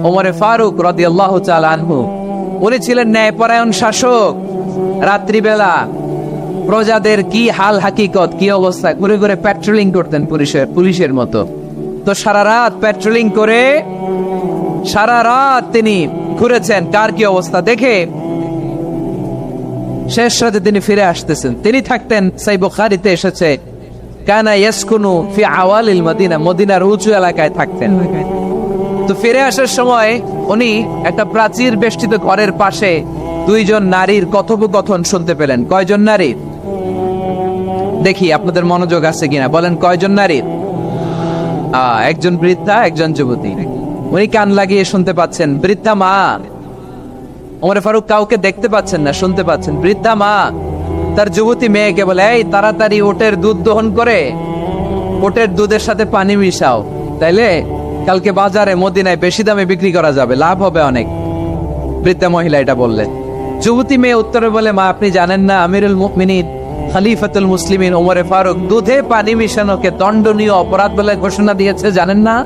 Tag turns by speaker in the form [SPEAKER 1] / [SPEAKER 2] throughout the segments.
[SPEAKER 1] ওমরে ফারুক রাদিয়াল্লাহু তাআলা আনহু, উনি ছিলেন ন্যায়পরায়ণ শাসক। রাত্রিবেলা প্রজাদের কি হাল হাকিকত, কি অবস্থা, ঘুরে ঘুরে প্যাট্রোলিং করতেন পুলিশের মতো। তো সারা রাত প্যাট্রোলিং করে সারা রাত তিনি ঘুরেছেন কার কি অবস্থা দেখে। শেষ রাতে তিনি ফিরে আসতেছেন। তিনি থাকতেন, সাই বুখারীতে এসেছে, কানা ইয়াসকুনু ফি আওয়ালিল মদিনা, মদিনার উঁচু এলাকায় থাকতেন। তো ফিরে আসার সময় উনি একটা প্রাচীর বেষ্টিত ঘরের পাশে দুইজন নারীর কথোপকথন শুনতে পেলেন। কয়জন নারীর? দেখি আপনাদের মনোযোগ আছে কিনা, বলেন কয়জন নারীর? একজন বৃদ্ধা, একজন যুবতী। উনি কান লাগিয়ে শুনতে পাচ্ছেন। বৃদ্ধা মা, ওমরে ফারুক কাউকে দেখতে পাচ্ছেন না, শুনতে পাচ্ছেন। বৃদ্ধা মা তার যুবতী মেয়েকে বলে, এই তাড়াতাড়ি ওটের দুধ দহন করে ওটের দুধের সাথে পানি মিশাও, তাইলে কালকে বাজারে মদিনায় বেশি দামে বিক্রি করা যাবে, লাভ হবে অনেক। বৃদ্ধা মহিলা এটা বললেন। যুবতী মেয়ে উত্তরে বলে, মা আপনি জানেন না আমিরুল মুমিনিন খলিফাতুল মুসলিমিন ওমরে ফারুক দুধে পানি মিশানোকে দণ্ডনীয় অপরাধ বলে ঘোষণা দিয়েছে, জানেন না?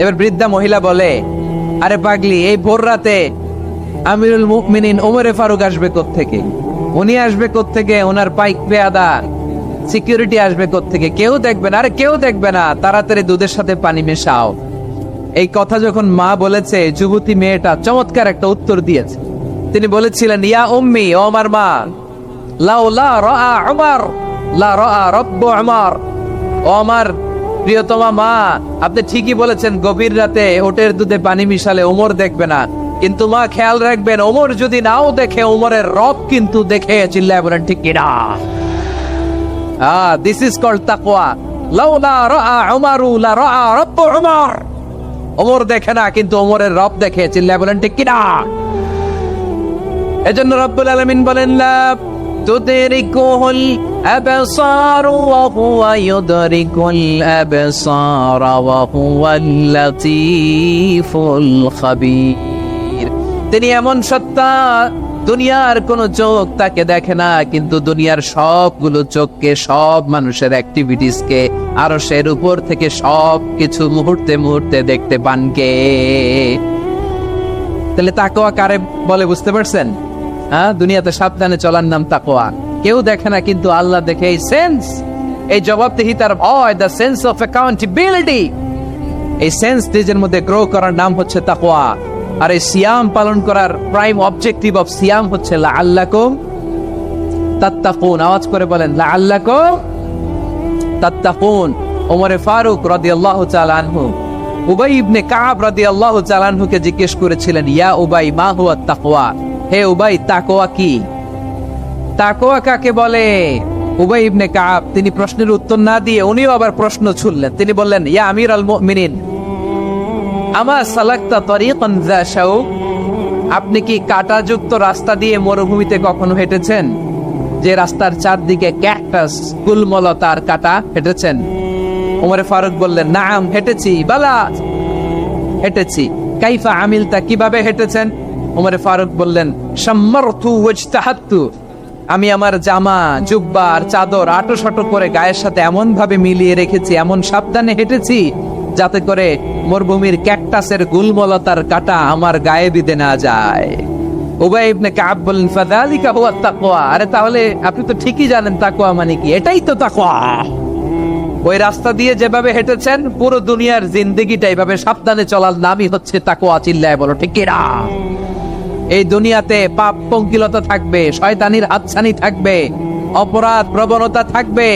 [SPEAKER 1] এবার বৃদ্ধা মহিলা বলে, আরে পাগলি, এই ভোর রাতে আমিরুল মুমিনিন ওমরে ফারুক আসবে কোত্থেকে? উনি আসবে কোত্থেকে? ওনার পাইক পেয়াদা সিকিউরিটি আসবে কোত্থেকে? কেউ দেখবে না। আরে কেউ দেখবে না, তাড়াতাড়ি দুধের সাথে পানি মেশাও। এই কথা যখন মা বলেছে, যুবতী মেয়েটা চমৎকার একটা উত্তর দিয়েছে। তিনি বলেছিলেন, ইয়া উম্মি, ও আমার মা, লাউলা রাআ উমর লা রাআ রব্বু উমর। ও আমার প্রিয়তমা মা, আপনি ঠিকই বলেছেন, গভীর রাতে ওটের দুধে পানি মিশালে ওমর দেখবে না, কিন্তু মা খেয়াল রাখবেন, ওমর যদি নাও দেখে, ওমরের রব কিন্তু দেখে। চিল্লায় বলেন ঠিক কিনা? দিস ইজ কল্ড তাকওয়া। লাউলা রাআ উমরু লা রাআ রব্বু উমর। ওমর দেখে না, কিন্তু ওমরের রব দেখে। চিল্লায় বলেন ঠিক কিনা? এজন্য রব্বুল আলামিন বলেন, লা তুদরিকুল আবসার ওয়া হুয়া ইউদরিকুল আবসার ওয়া হুয়াল লাতীফুল খাবীর। তিনি এমন সত্তা, দুনিয়ার কোন চোখ তাকে দেখে না, কিন্তু দুনিয়ার সবগুলো চোখকে, সব মানুষের অ্যাক্টিভিটিসকে আরশের উপর থেকে সব কিছু মুহূর্তে মুহূর্তে দেখতে পান কে? তাহলে তাকওয়া কারে বলে বুঝতে পারছেন? দুনিয়াতে সাবধানে চলার নাম তাকওয়া। কেউ দেখে না, কিন্তু আল্লাহ দেখে। এই সেন্স, এই জবাবদিহিতার ভয়, দ্য সেন্স অফ অ্যাকাউন্টেবিলিটি, এই সেন্স নিজের মধ্যে গ্রো করার নাম হচ্ছে তাকওয়া। আর এই সিয়াম পালন করার প্রাইম অবজেক্টিভ অফ সিয়াম হচ্ছে লাআল্লাকুম তাত্তাকুন। আওয়াজ করে বলেন, লাআল্লাকুম তাত্তাকুন। ওমরে ফারুক রাদিয়াল্লাহু তাআলা আনহু উবাই ইবনে কাব রাদিয়াল্লাহু তাআলা আনহুকে জিজ্ঞেস করেছিলেন, ইয়া উবাই, মা হুয়া তাকওয়া? হে উবাই, তাকওয়া কি? তাকওয়া কাকে বলে? উবাই ইবনে কাব তিনি প্রশ্নের উত্তর না দিয়ে উনিও আবার প্রশ্ন ছুড়লেন। তিনি বললেন, ইয়া আমিরুল মুমিনিন, আমা সালাকতা তরিকান যা শাউক? আপনি কি কাঁটাযুক্ত রাস্তা দিয়ে মরুভূমিতে কখনো হেঁটেছেন, যে রাস্তার চারদিকে ক্যাকটাস, গুলমলতার কাঁটা? হেঁটেছেন? ওমরে ফারুক বললেন, নাম, হেঁটেছি। বালা, হেঁটেছি। কাইফা আমিলতা, কিভাবে হেঁটেছেন? ওমরে ফারুক বললেন, শাম্মারতু ওয়াজতাহাতু, আমি আমার জামা, জুব্বা আর চাদর আঁটো-শাটো করে গায়ের সাথে এমন ভাবে মিলিয়ে রেখেছি, এমন সাবধানে হেঁটেছি, যাতে করে মরুভূমির ক্যাকটাসের গুলমলতার কাঁটা আমার গায়ে বিঁধে না যায়। উবাই ইবনে কাব বললেন, ফাযালিকা হুয়া তাকওয়া। আরে তাহলে আপনি তো ঠিকই জানেন তাকওয়া মানে কি। এটাই তো তাকওয়া। ওই রাস্তা দিয়ে যেভাবে হেঁটেছেন, পুরো দুনিয়ার জিন্দেগিটা এইভাবে সাবধানে চলার নামই হচ্ছে তাকওয়া। চিল্লায় বলো ঠিক কিনা? এই দুনিয়াতে পাপ পঙ্কিলতা থাকবে, শয়তানির হাতছানি থাকবে, অপরাধ প্রবণতা থাকবে,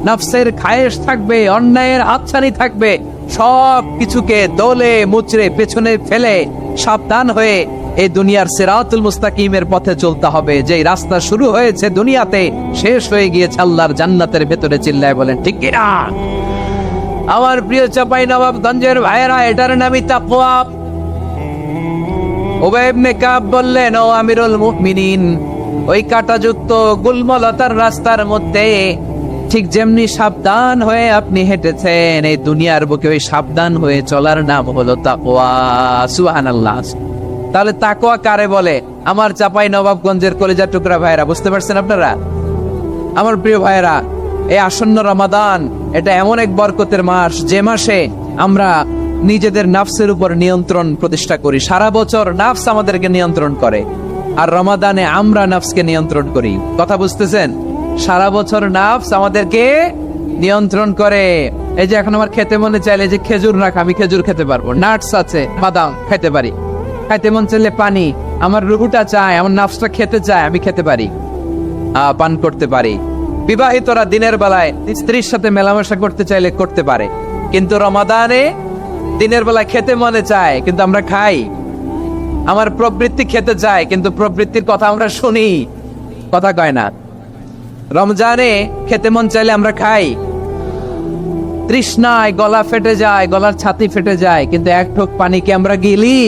[SPEAKER 1] নফসের খায়েশ থাকবে, অন্যায়ের হাতছানি থাকবে। সব কিছুকে দলে মুচড়ে পেছনে ফেলে সাবধান হয়ে এই দুনিয়ার সিরাতুল মুস্তাকিমের পথে চলতে হবে। যে রাস্তা শুরু হয়েছে দুনিয়াতে, শেষ হয়ে গিয়েছে আল্লাহর জান্নাতের ভেতরে। চিল্লায় বলেন ঠিক কিনা? আমার প্রিয় চাঁপাইনবাবগঞ্জের ভাইয়েরা, এটার নামই তাকওয়া। উবাই ইবনে কাব বললেন, ও আমিরুল মুমিনিন, ওই কাঁটাযুক্ত গুলমলতার রাস্তার মধ্যে ঠিক যেমনি সাবধান হয়ে আপনি হেঁটেছেন, এই দুনিয়ার বুকে ওই সাবধান হয়ে চলার নাম হলো তাকওয়া। সুবহানাল্লাহ। তাহলে তাকওয়া কারে বলে? আমার চাঁপাইনবাবগঞ্জের কলিজার টুকরা ভাইয়েরা, বুঝতে পারছেন আপনারা? আমার প্রিয় ভাইয়েরা, এই আসন্ন রমাদান, এটা এমন এক বরকতের মাস, যে মাসে আমরা নিজেদের নাফসের উপর নিয়ন্ত্রণ প্রতিষ্ঠা করি। সারা বছর নাফস আমাদেরকে নিয়ন্ত্রণ করে, আর রমাদানে আমরা নাফসকে নিয়ন্ত্রণ করি। কথা বুঝতেছেন? সারা বছর নাফস আমাদেরকে নিয়ন্ত্রণ করে। এই যে এখন আমার খেতে মনে চাইলে যে খেজুর রাখ, আমি খেজুর খেতে পারবো, নাটস আছে, বাদাম খেতে পারি। খাইতে মন চাইলে পানি, আমার রুহুটা চায়, আমার নাফসটা খেতে চায়, আমি খেতে পারি, পান করতে পারি। বিবাহিতরা দিনের বেলায় স্ত্রীর সাথে মেলামেশা করতে চাইলে করতে পারে, কিন্তু রমাদানে দিনের বেলায় খেতে মনে চায় কিন্তু আমরা খাই। আমার প্রবৃত্তি খেতে চায় কিন্তু প্রবৃত্তির কথা আমরা শুনি, কথা কয় না। রমজানে খেতে মন চাইলে আমরা খাই, তৃষ্ণায় গলা ফেটে যায়, গলার ছাতি ফেটে যায়, কিন্তু এক ঢোক পানিকে আমরা গিলি।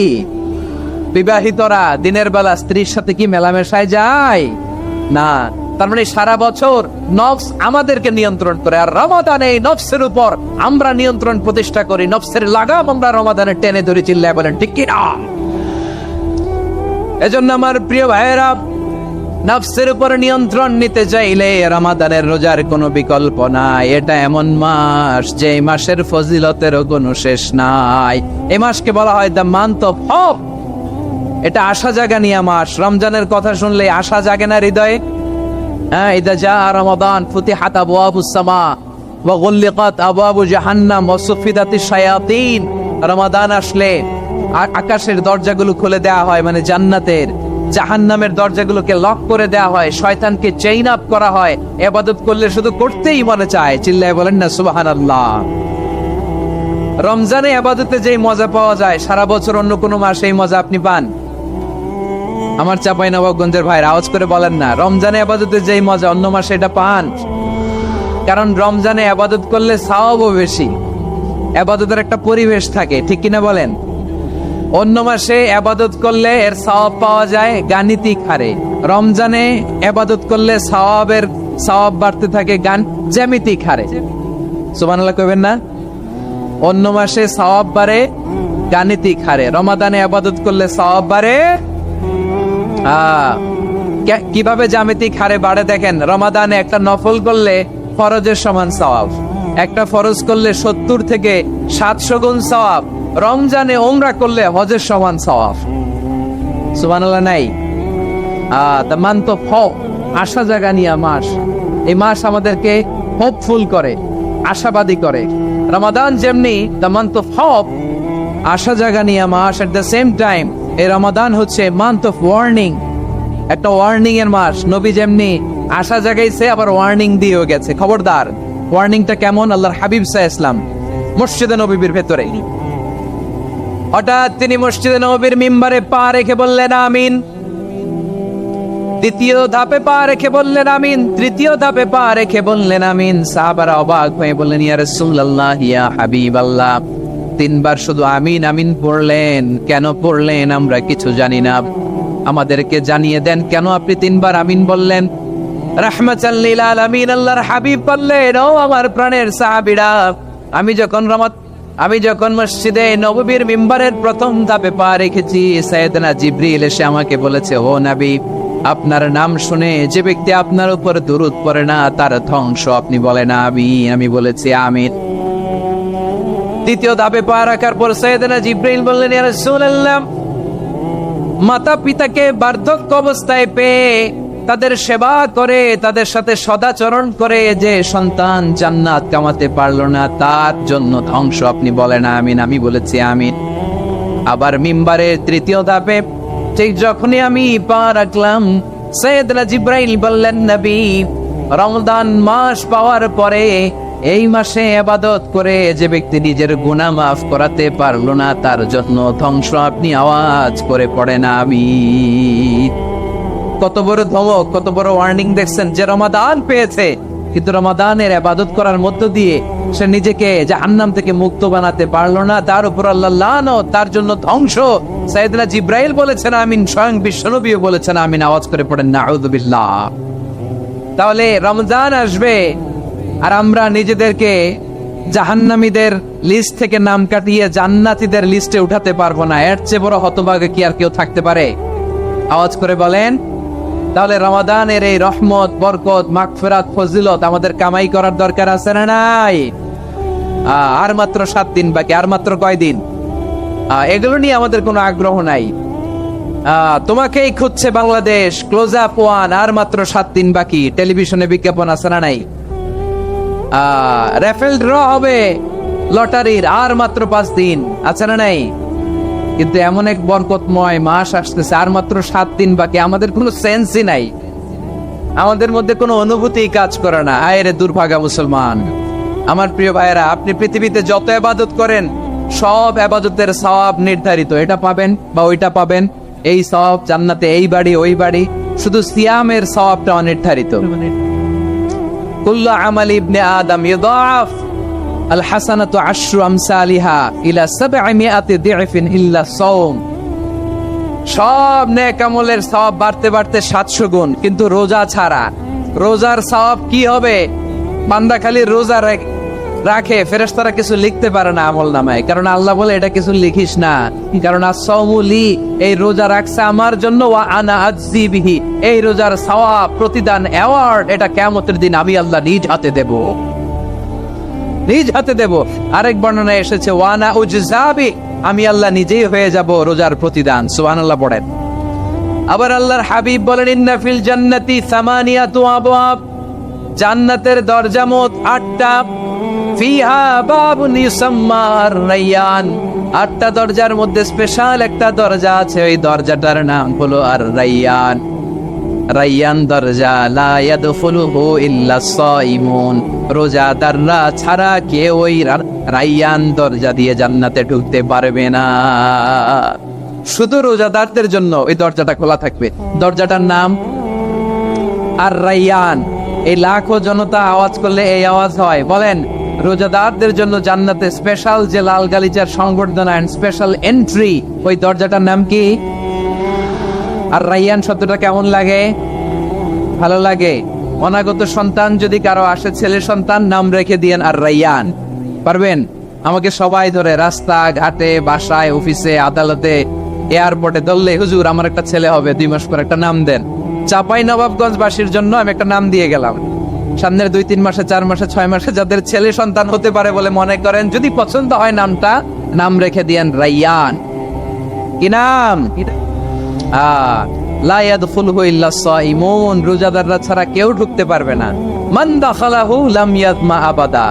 [SPEAKER 1] বিবাহিতরা দিনের বেলা স্ত্রীর সাথে কি মেলামেশায় যায়? না। তার মানে সারা বছর নফস আমাদেরকে নিয়ন্ত্রণ করে, আর রমাদানে এই নফসের উপর আমরা নিয়ন্ত্রণ প্রতিষ্ঠা করি। নফসের লাগাম আমরা রমাদানে টেনে ধরে, চিল্লায় বলেন ঠিক কি না? এজন্য আমার প্রিয় ভাইয়েরা, নফসের উপর নিয়ন্ত্রণ নিতে চাইলে রমাদানের রোজার কোনো বিকল্প নাই। এটা এমন মাস যে মাসের ফজিলতেরও কোনো শেষ নাই। এই মাসকে বলা হয় দ্য মান্থ অফ হোপ। এটা আশা জাগানিয়া মাস। রমজানের কথা শুনলে আশা জাগে না হৃদয়ে? ইদা জা রমাদান ফুতিহাত আবওয়াবুস সামা ওয়া গুল্লিকাত আবওয়াবু জাহান্নাম ওয়া সুফিদাতিশ শায়াতিন। রমাদান আসলে আকাশের দরজাগুলো খুলে দেওয়া হয়, মানে জান্নাতের। জাহান্নামের দরজাগুলোকে লক করে দেওয়া হয়, শয়তানকে চেইন আপ করা হয়। ইবাদত করলে শুধু করতেই মনে চায়, চিল্লায় বলেন না সুবহানাল্লাহ। রমজানে ইবাদতে যেই মজা পাওয়া যায়, সারা বছর অন্য কোনো মাসে এই মজা আপনি পান? আমার চাঁপাইনবাবগঞ্জের ভাইরা আওয়াজ করে বলেন না, রমজানে ইবাদতে যেই মজা অন্য মাসে এটা পান? কারণ রমজানে ইবাদত করলে সওয়াবও বেশি, ইবাদতের একটা পরিবেশ থাকে, ঠিক কিনা বলেন? অন্য মাসে ইবাদত করলে এর সওয়াব পাওয়া যায় গাণিতিক হারে, রমজানে ইবাদত করলে সওয়াব বাড়তে থাকে জ্যামিতিক হারে। সুবহানাল্লাহ কইবেন না? অন্য মাসে সওয়াব বাড়ে গাণিতিক হারে, রমাদানে ইবাদত করলে সওয়াব বাড়ে কিভাবে জ্যামিতিক হারে বাড়ে দেখেন। রমাদানে একটা নফল করলে ফরজের সমান সওয়াব, একটা ফরজ করলে 70 থেকে 700 গুণ সওয়াব। রমজানে উমরা করলে হজের সমান সওয়াব। সুবহানাল্লাহ নাই? দ্য মান্থ অফ হোপ, আশা জাগানিয়া মাস। এই মাস আমাদেরকে হোপফুল করে, আশাবাদী করে। রমাদান যেমনি দ্য মান্থ অফ হোপ, আশা জাগানিয়া মাস, এট দ্য সেম টাইম এই রমাদান হচ্ছে মান্থ অফ ওয়ার্নিং, একটা ওয়ার্নিং এর মাস। নবী যেমনি আশা জাগাইছে, আবার ওয়ার্নিং দিয়েও গেছে, খবরদার। ওয়ার্নিংটা কেমন? আল্লাহর হাবিব সাল্লাল্লাহু আলাইহি ওয়াসাল্লাম মসজিদে নববীর ভেতরে হঠাৎ তিনি মসজিদে নববীর মিম্বারে পা রেখে বললেন আমিন। দ্বিতীয় ধাপে পা রেখে বললেন আমিন, তৃতীয় ধাপে পা রেখে বললেন আমিন। সাহাবারা অবাক হয়ে বললেন ইয়া রাসূলুল্লাহ, ইয়া হাবিবাল্লাহ, 3 বার শুধু আমিন আমিন পড়লেন, কেন পড়লেন আমরা কিছু জানি না, আমাদেরকে জানিয়ে দেন কেন আপনি 3 বার আমিন বললেন। রাহমাতাল লিল আলামিন আল্লাহর হাবিব বললেন, ও আমার প্রাণের সাহাবীরা, আমি যখন মসজিদে নববীর মিম্বারের প্রথম ধাপে পা রেখেছি, সাইয়েদনা জিবরিল এসে আমাকে বলেছে, ও নবী, আপনার নাম শুনে যে ব্যক্তি আপনার উপর দুরূদ পড়ে না তার ধ্বংস। আপনি বলেন আমিন। আমি বলেছি আমিন। দ্বিতীয় ধাপে পা রাখার পর সাইয়েদনা জিবরিল বললেন, ইয়া রাসূলুল্লাহ, মাতা পিতাকে বার্ধক্য অবস্থায় পেয়ে তাদের সেবা করে, তাদের সাথে সদাচরণ করে যে সন্তান জান্নাত কামাতে পারলো না, তার জন্য ধ্বংস। আপনি বলেন আমিন। আমি বলেছি আমিন। আবার মিম্বারের তৃতীয় ধাপে ঠিক যখনই আমি পা রাখলাম, সাইয়েদনা জিবরাইল বললেন, নবী, রমজান মাস পাওয়ার পরে এই মাসে ইবাদত করে যে ব্যক্তি নিজের গুনাহ মাফ করাতে পারলো না, তার জন্য ধ্বংস। আপনি আওয়াজ করে পড়েন আমিন। কত বড় ধমক, কত বড় ওয়ার্নিং দেখছেন। যে রমাদান পেয়েছে কিন্তু রমাদানের ইবাদত করার মধ্য দিয়ে সে নিজেকে জাহান্নাম থেকে মুক্ত বানাতে পারলো না, তার উপর আল্লাহ লানত, তার জন্য ধ্বংস। সাইয়েদনা জিবরাইল বলেছেন আমিন, স্বয়ং বিশ্বনবীও বলেছেন আমিন। আওয়াজ করে পড়েন নাউযু বিল্লাহ। তাহলে রমজান আসবে আর আমরা নিজেদেরকে জাহান্নামীদের লিস্ট থেকে নাম কাটিয়ে জান্নাতীদের লিস্টে উঠাতে পারবো না। এর চেয়ে বড় হতভাগা কি আর কেউ থাকতে পারে? আওয়াজ করে বলেন। তাহলে রমাদানের এই রহমত, বরকত, মাগফিরাত, ফজিলত আমাদের কামাই করার দরকার আছে না নাই? আর মাত্র 7 দিন বাকি। আর মাত্র কয় দিন? এগুলো নিয়ে আমাদের কোনো আগ্রহ নাই। তোমাকেই খুঁজছে বাংলাদেশ, ক্লোজ আপ ওয়ান, আর মাত্র 7 দিন বাকি, টেলিভিশনে বিজ্ঞাপন আছে না নাই? রাফেল ড্র হবে লটারির, আর মাত্র 5 দিন আছে না নাই? কিন্তু এমন এক বরকতময় মাস আসতেছে, আর মাত্র 7 দিন বাকি, আমাদের কোনো সেন্সই নাই, আমাদের মধ্যে কোনো অনুভূতি কাজ করে না। আয়েরে দুর্ভাগা মুসলমান। আমার প্রিয় ভাইয়েরা, আপনি পৃথিবীতে যত ইবাদত করেন সব ইবাদতের সওয়াব নির্ধারিত, এটা পাবেন বা ওইটা পাবেন, এই সওয়াব জান্নাতে, এই বাড়ি ওই বাড়ি। শুধু সিয়ামের সওয়াবটা অনির্ধারিত। কুল্লু আমালি ইবনে আদম ইউদাফ আল হাসানাতু আশরু আমসালিহা ইলা 700 দি'ফিন ইল্লা সাওম। সব নেক আমলের সওয়াব বাড়তে বাড়তে 700 গুণ, কিন্তু রোজা ছাড়া। রোজার সওয়াব কি হবে? বান্দা খালি রোজা রাখে, ফেরেশতারা কিছু লিখতে পারে না আমল নামায়, কারণ আল্লাহ বলে এটা কিছু লিখিস না, কারণ as-সাওমু লি, এই রোজা রাখছে আমার জন্য, ওয়া আনা আজজি বিহি, এই রোজার সওয়াব, প্রতিদান, অ্যাওয়ার্ড, এটা কিয়ামতের দিন আমি আল্লাহ নিজ হাতে দেব, নিজ হাতে দেব। আরেক বর্ণনায় এসেছে ওয়া আনা উজজাবি, আমি আল্লাহ নিজেই হয়ে যাব রোজার প্রতিদান। সুবহানাল্লাহ পড়েন। আবার আল্লাহর হাবিব বলেন ইন্না ফিল জান্নাতি সামানিয়াতু আবওয়াব, জান্নাতের দরজা মোট 8টা, ফিহা বাবুন ইউসাম্মা আর-রায়্যান, 8টা দরজার মধ্যে স্পেশাল একটা দরজা আছে, ওই দরজাটার নাম হলো আর-রায়্যান। রায়্যান দরজা, লা ইয়াদখুলুহু ইল্লা সাইমুন, রোজাদাররা ছাড়া কেউ ওই রায়্যান দরজা দিয়ে জান্নাতে ঢুকতে পারবে না, শুধু রোজাদারদের জন্য ওই দরজাটা খোলা থাকবে। দরজাটার নাম আর-রায়্যান। এই লাখো জনতা আওয়াজ করলে এই আওয়াজ হয়, বলেন রোজাদারদের জন্য জান্নাতে স্পেশাল যে লাল গালিচার সংবর্ধনা এন্ড স্পেশাল এন্ট্রি, ওই দরজাটার নাম কি? আর-রায়্যান শব্দটা কেমন লাগে? ভালো লাগে। অনাগত সন্তান যদি কারো আসে, ছেলে সন্তান, নাম রেখে দিয়েন আর-রায়্যান। পারবেন? আমাকে সবাই ধরে রাস্তা ঘাটে, বাসায়, অফিসে, আদালতে, এয়ারপোর্টে ধরলে, হুজুর আমার একটা ছেলে হবে 2 মাস পর, একটা নাম দেন। চাপাই নবাবগঞ্জ বাসীর জন্য আমি একটা নাম দিয়ে গেলাম। সামনের 2-3 মাসে, 4 মাসে, 6 মাসে যাদের ছেলে সন্তান হতে পারে বলে মনে করেন, যদি পছন্দ হয় নামটা, নাম রেখে দিয়েন রায়্যান। কি নাম? লা ইয়াদখুলুহু ইল্লা সাইমুন, রোজাদাররা ছাড়া কেউ ঢুকতে পারবে না। মান দাখালাহু লাম ইয়াতমা আবাদা,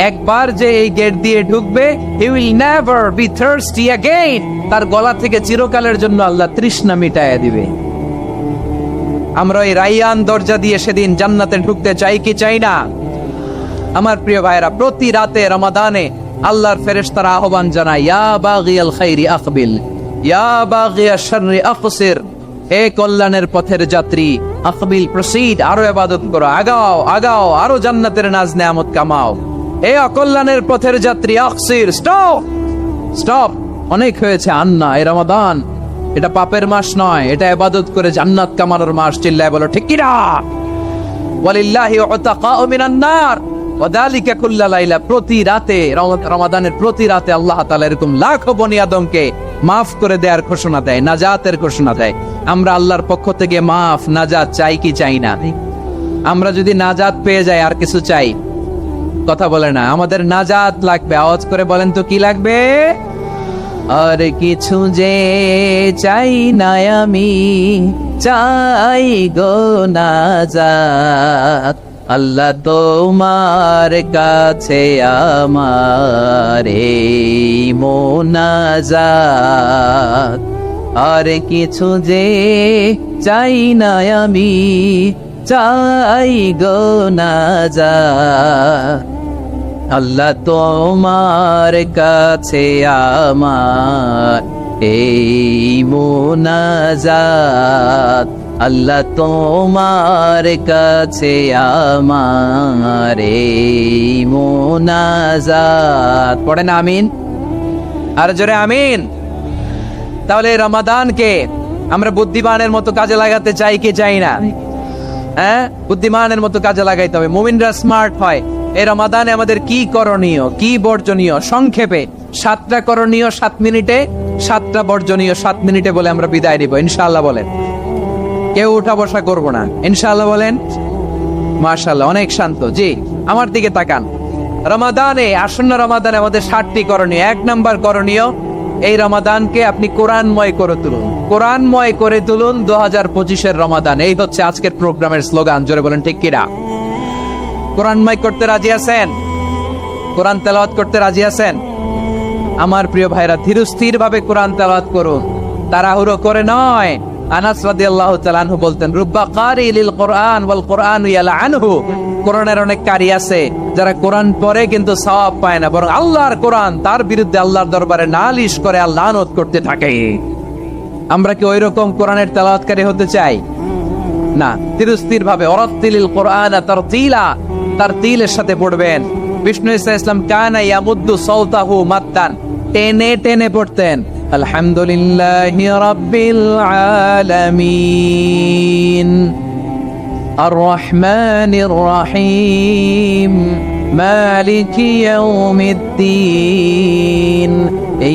[SPEAKER 1] একবার যে এই গেট দিয়ে ঢুকবে, he will never be thirsty again, তার গলা থেকে চিরকালের জন্য আল্লাহ তৃষ্ণা মিটায়া দিবে। আমরা এই রায়্যান দরজা দিয়ে সেদিন জান্নাতে ঢুকতে চাই কি চাই না? আমার প্রিয় ভাইরা, প্রতি রাতে রমাদানে আল্লাহর ফেরেশতারা আহ্বান জানায়, ইয়া বাগিয়াল খাইরি আকবিল, ইয়া বাগিয়াশ শাররি আকসির, হে কল্যাণের পথের যাত্রী, আকবিল, প্রসিড, আরো ইবাদত করো, আগাও আগাও, আরো জান্নাতের নাজ নেয়ামত কামাও। হে অকল্যাণের পথের যাত্রী, আকসির, স্টপ স্টপ, অনেক হয়েছে, আন্না, এই রমাদান এটা পাপের মাস নয়, এটা ইবাদত করে জান্নাত কামানোর মাস। চিল্লায় বলো ঠিক কি না? ওয়ালিল্লাহি উতাকাউ মিনান নার ওয়া যালিকা কুল্লা লাইলা, প্রতি রাতে, রমাদানের প্রতি রাতে আল্লাহ তাআলা এরকম লাখো বনি আদমকে মাফ করে দেওয়ার ঘোষণা দেয়, নাজাতের ঘোষণা দেয়। আমরা আল্লাহর পক্ষ থেকে মাফ, নাজাত চাই কি চাই না? আমরা যদি নাজাত পেয়ে যাই আর কিছু চাই? কথা বলে না। আমাদের নাজাত লাগবে, আওয়াজ করে বলেন তো কি লাগবে? আর কিছু যে চাই না আমি, চাই গো নাজাত, আল্লাহ তোমার কাছে আমার এই মোনাজাত। আর কিছু যে চাই না আমি, চাই গো নাজাত, আল্লাহ তোমার কাছে আমার এই মোনাজাত, আল্লাহ তোমার কাছে আমার এই মোনাজাত। পড়েন আমিন, আর জোরে আমিন। তাহলে রমাদানকে আমরা বুদ্ধিমানের মতো কাজে লাগাতে চাই কি চাই না? হ্যাঁ, বুদ্ধিমানের মতো কাজে লাগাইতে হবে। মুমিনরা স্মার্ট হয়। এই রমাদানে আমাদের কি করণীয়, কি বর্জনীয়? সংক্ষেপে 7টা করণীয় 7 মিনিটে, 7টা বর্জনীয় 7 মিনিটে বলে আমরা বিদায় নিব ইনশাআল্লাহ। বলেন, কেউ উঠা বসা করবো না ইনশাআল্লাহ। বলেন মাশাআল্লাহ, অনেক শান্ত। জি, আমার দিকে তাকান। রমাদানে, আসন্ন রমাদানে আমাদের 7টি করণীয়। 1 নাম্বার করণীয়, এই রমাদানকে আপনি কোরআনময় করে তুলুন, কোরআনময় করে তুলুন 2025-এর রমাদান। এই হচ্ছে আজকের প্রোগ্রামের স্লোগান। জোরে বলেন ঠিক কিনা? কোরআনময় করতে রাজি আছেন? কোরআন তেলাওয়াত করতে রাজি আছেন? আমার প্রিয় ভাইরা, ধীরস্থির ভাবে কোরআন তেলাওয়াত করুন, তাড়াহুড়ো করে নয়। আনাস রাদিয়াল্লাহু তাআলা আনহু বলতেন, রুব্বা কারি লিল কোরআন ওয়াল কোরআনু ইয়ালআনহু। কোরআনের অনেক কারি আছে যারা কোরআন পড়ে কিন্তু সওয়াব পায় না, বরং আল্লাহর কোরআন তার বিরুদ্ধে আল্লাহর দরবারে নালিশ করে আর লানত করতে থাকে। আমরা কি ওইরকম কোরআনের তেলাওয়াতকারী হতে চাই? না। ধীরস্থির ভাবে ওয়ারাত্তিলিল কোরআনা তারতিলা, তারতিলের সাথে পড়বেন। বিষ্ণু ঈসা ইসলাম কানা ইয়ামুদ্দু সাওতাহু মাদ্দান, টেনে টেনে পড়তেন। আলহামদুলিল্লাহি রাব্বিল আলামিন আর রহমানির রহিম মালিকি ইয়াউমিদ্দিন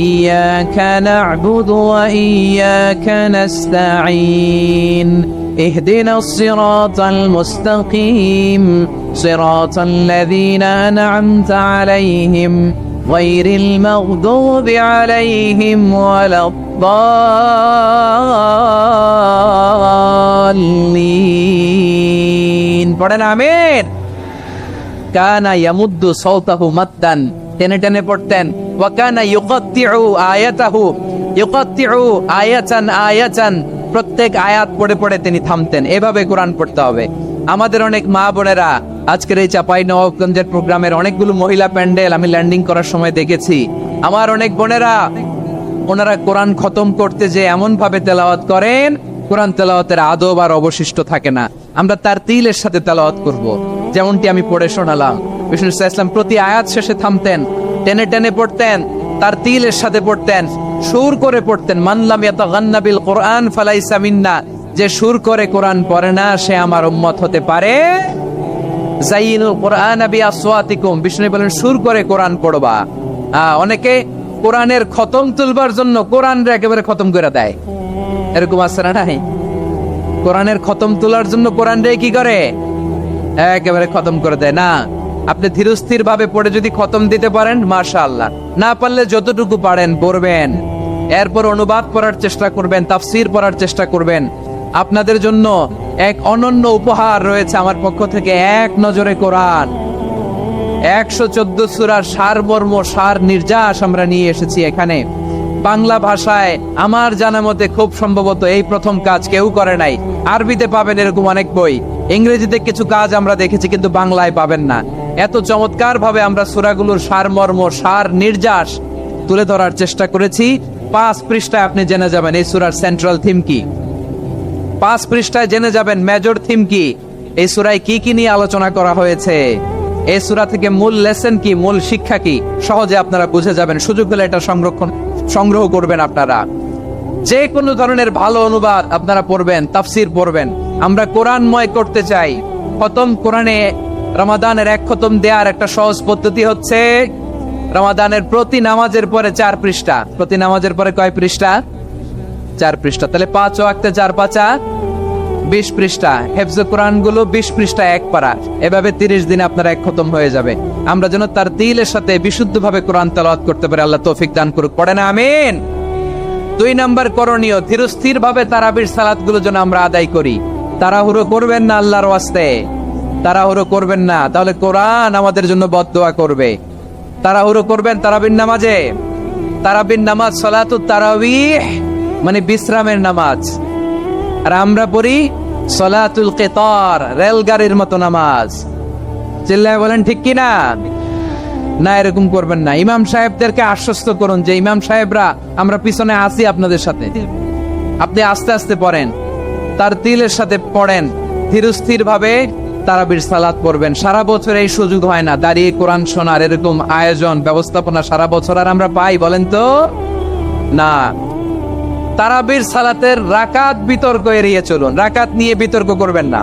[SPEAKER 1] ইয়্যাকা না'বুদু ওয়া ইয়্যাকা নাস্তাঈন اهدنا الصراط المستقيم صراط الذين أنعمت عليهم غير المغضوب عليهم ولا الضالين পড়েন আমিন। কানা ইয়ামুদ্দু সাওতাহু মাদ্দান, টেনে টেনে পড়তেন। ওয়া কানা ইউকাত্তিউ আয়াতাহু, ইউকাত্তিউ আয়াতান আয়াতান, প্রত্যেক আয়াত পড়ে পড়ে তিনি থামতেন। এভাবে কোরআন পড়তে হবে। আমাদের অনেক মা বোনেরা আজকের এই চাঁপাইনবাবগঞ্জের প্রোগ্রামের অনেকগুলো মহিলা প্যান্ডেল আমি ল্যান্ডিং করার সময় দেখেছি। আমার অনেক বোনেরা, ওনারা কোরআন খতম করতে যে এমন ভাবে তেলাওয়াত করেন, কোরআন তেলাওয়াতের আদব আর অবশিষ্ট থাকে না। আমরা তার তিলের সাথে তেলাওয়াত করব, যেমনটি আমি পড়ে শোনালাম। বিষ্ণু ইসলাম প্রতি আয়াত শেষে থামতেন, টেনে টেনে পড়তেন, তার তিলের সাথে পড়তেন, সুর করে পড়তেন। মানলাম ইয়াতাগান্না বিল কোরআন ফালাইসা মিন্না, যে সুর করে কোরআন পড়ে না সে আমার উম্মত হতে পারে। যাইনুল কোরআন বিআসওয়াতিকুম, বিষ্ণু বলেন সুর করে কোরআন পড়বা। অনেকে কোরআনের খতম তুলবার জন্য কোরআনরে একেবারে খতম করে দেয়, এরকম আছে না নাই? কোরআনের খতম তোলার জন্য কোরআনরে কি করে? একেবারে খতম করে দেয়। না, আপনি ধীরস্থির ভাবে পড়ে যদি খতম দিতে পারেন মাশাআল্লাহ, না পারলে যতটুকু পারেন পড়বেন, এরপর অনুবাদ পড়ার চেষ্টা করবেন, তাফসীর পড়ার চেষ্টা করবেন। আপনাদের জন্য এক অনন্য উপহার রয়েছে আমার পক্ষ থেকে, এক নজরে কোরআন 114 সূরার সারমর্ম, সার নির্যাস আমরা নিয়ে এসেছি এখানে বাংলা ভাষায়। আমার জানা মতে খুব সম্ভবত এই প্রথম কাজ, কেউ করে নাই। আরবিতে পাবেন এরকম অনেক বই, ইংরেজিতে কিছু কাজ আমরা দেখেছি, কিন্তু বাংলায় পাবেন না। এত চমৎকার ভাবে আমরা সূরাগুলোর সারমর্ম, সার নির্যাস তুলে ধরার চেষ্টা করেছি। 5 পৃষ্ঠায় আপনি জেনে যাবেন এই সূরার সেন্ট্রাল থিম কি। 5 পৃষ্ঠায় জেনে যাবেন মেজর থিম কি, এই সূরায় কি কি নিয়ে আলোচনা করা হয়েছে, এই সূরা থেকে মূল লেসন কি, মূল শিক্ষা কি, সহজে আপনারা বুঝে যাবেন। সুযোগ হলে এটা সংগ্রহ করবেন। আপনারা যে কোনো ধরনের ভালো অনুবাদ আপনারা পড়বেন, তাফসীর পড়বেন। আমরা কোরআনময় করতে চাই। খতম কোরআনে রমাদানের 1 খতম দেওয়ার একটা সহজ পদ্ধতি হচ্ছে রমাদানের প্রতি নামাজের পরে 4 পৃষ্ঠা। প্রতি নামাজের পরে কয় পৃষ্ঠা? 4 পৃষ্ঠা। তাহলে 5 ওয়াক্তে 4 পাঁচা 20 পৃষ্ঠা। হেফজে কোরআন গুলো 20 পৃষ্ঠা 1 পারা। এভাবে 30 দিনে আপনারা 1 খতম হয়ে যাবে। আমরা যেন তার তিলের সাথে বিশুদ্ধভাবে কোরআন তেলাওয়াত করতে পারি, আল্লাহ তৌফিক দান করুক। পড়েন আমিন। 2 নাম্বার করণীয়, ধীরস্থির ভাবে তারাবির সালাত গুলো যেন আমরা আদায় করি। তাড়াহুড়ো করবেন না আল্লাহর ওয়াস্তে, তাড়াহুড়ো করবেন না, তাহলে কোরআন আমাদের জন্য বদদোয়া করবে। তাড়াহুড়ো করবেন তারাবির নামাজে। তারাবির নামাজ সালাতুত তারাবিহ মানে বিশ্রামের নামাজ, আর আমরা পড়ি সালাতুল কিতার, রেলগাড়ির মতো নামাজ। চিল্লায় বলেন ঠিক কি না? না, এরকম করবেন না। ইমাম সাহেবদেরকে আশ্বস্ত করুন যে ইমাম সাহেবরা আমরা পিছনে আছি আপনাদের সাথে, আপনি আস্তে আস্তে পড়েন, তার তিলের সাথে পড়েন, ধীরস্থির ভাবে তারাবির সালাত পড়বেন। সারা বছর এই সুযোগ হয় না, দাঁড়িয়ে কোরআন শোনার এরকম আয়োজন ব্যবস্থাপনা সারা বছর আর আমরা পাই বলেন তো? না। তারাবির সালাতের রাকাত বিতর্ক এড়িয়ে চলুন, রাকাত নিয়ে বিতর্ক করবেন না।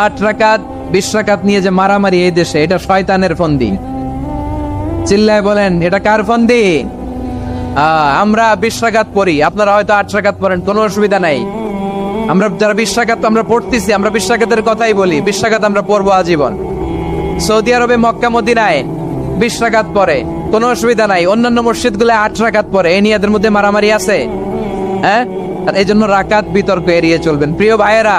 [SPEAKER 1] 8 রাকাত 20 রাকাত নিয়ে যে মারামারি এই দেশে, এটা শয়তানের ফন্দি। চিল্লায় বলেন এটা কার ফন্দি? আমরা 20 রাকাত পড়ি, আপনারা হয়তো 8 রাকাত পড়েন, কোনো অসুবিধা নাই। আমরা যারা 20 রাকাত আমরা পড়তেছি, আমরা 20 রাকাতের কথাই বলি, 20 রাকাত আমরা পড়বো আজীবন। সৌদি আরবে মক্কা মদিনায় 20 রাকাত পড়ে, কোনো অসুবিধা নাই। অন্যান্য মসজিদ গুলো 8 রাকাত পড়ে, এই নিয়ে এদের মধ্যে মারামারি আছে? হ্যাঁ, আর এই জন্য রাকাত বিতর্ক এড়িয়ে চলবেন। প্রিয় ভাইয়েরা,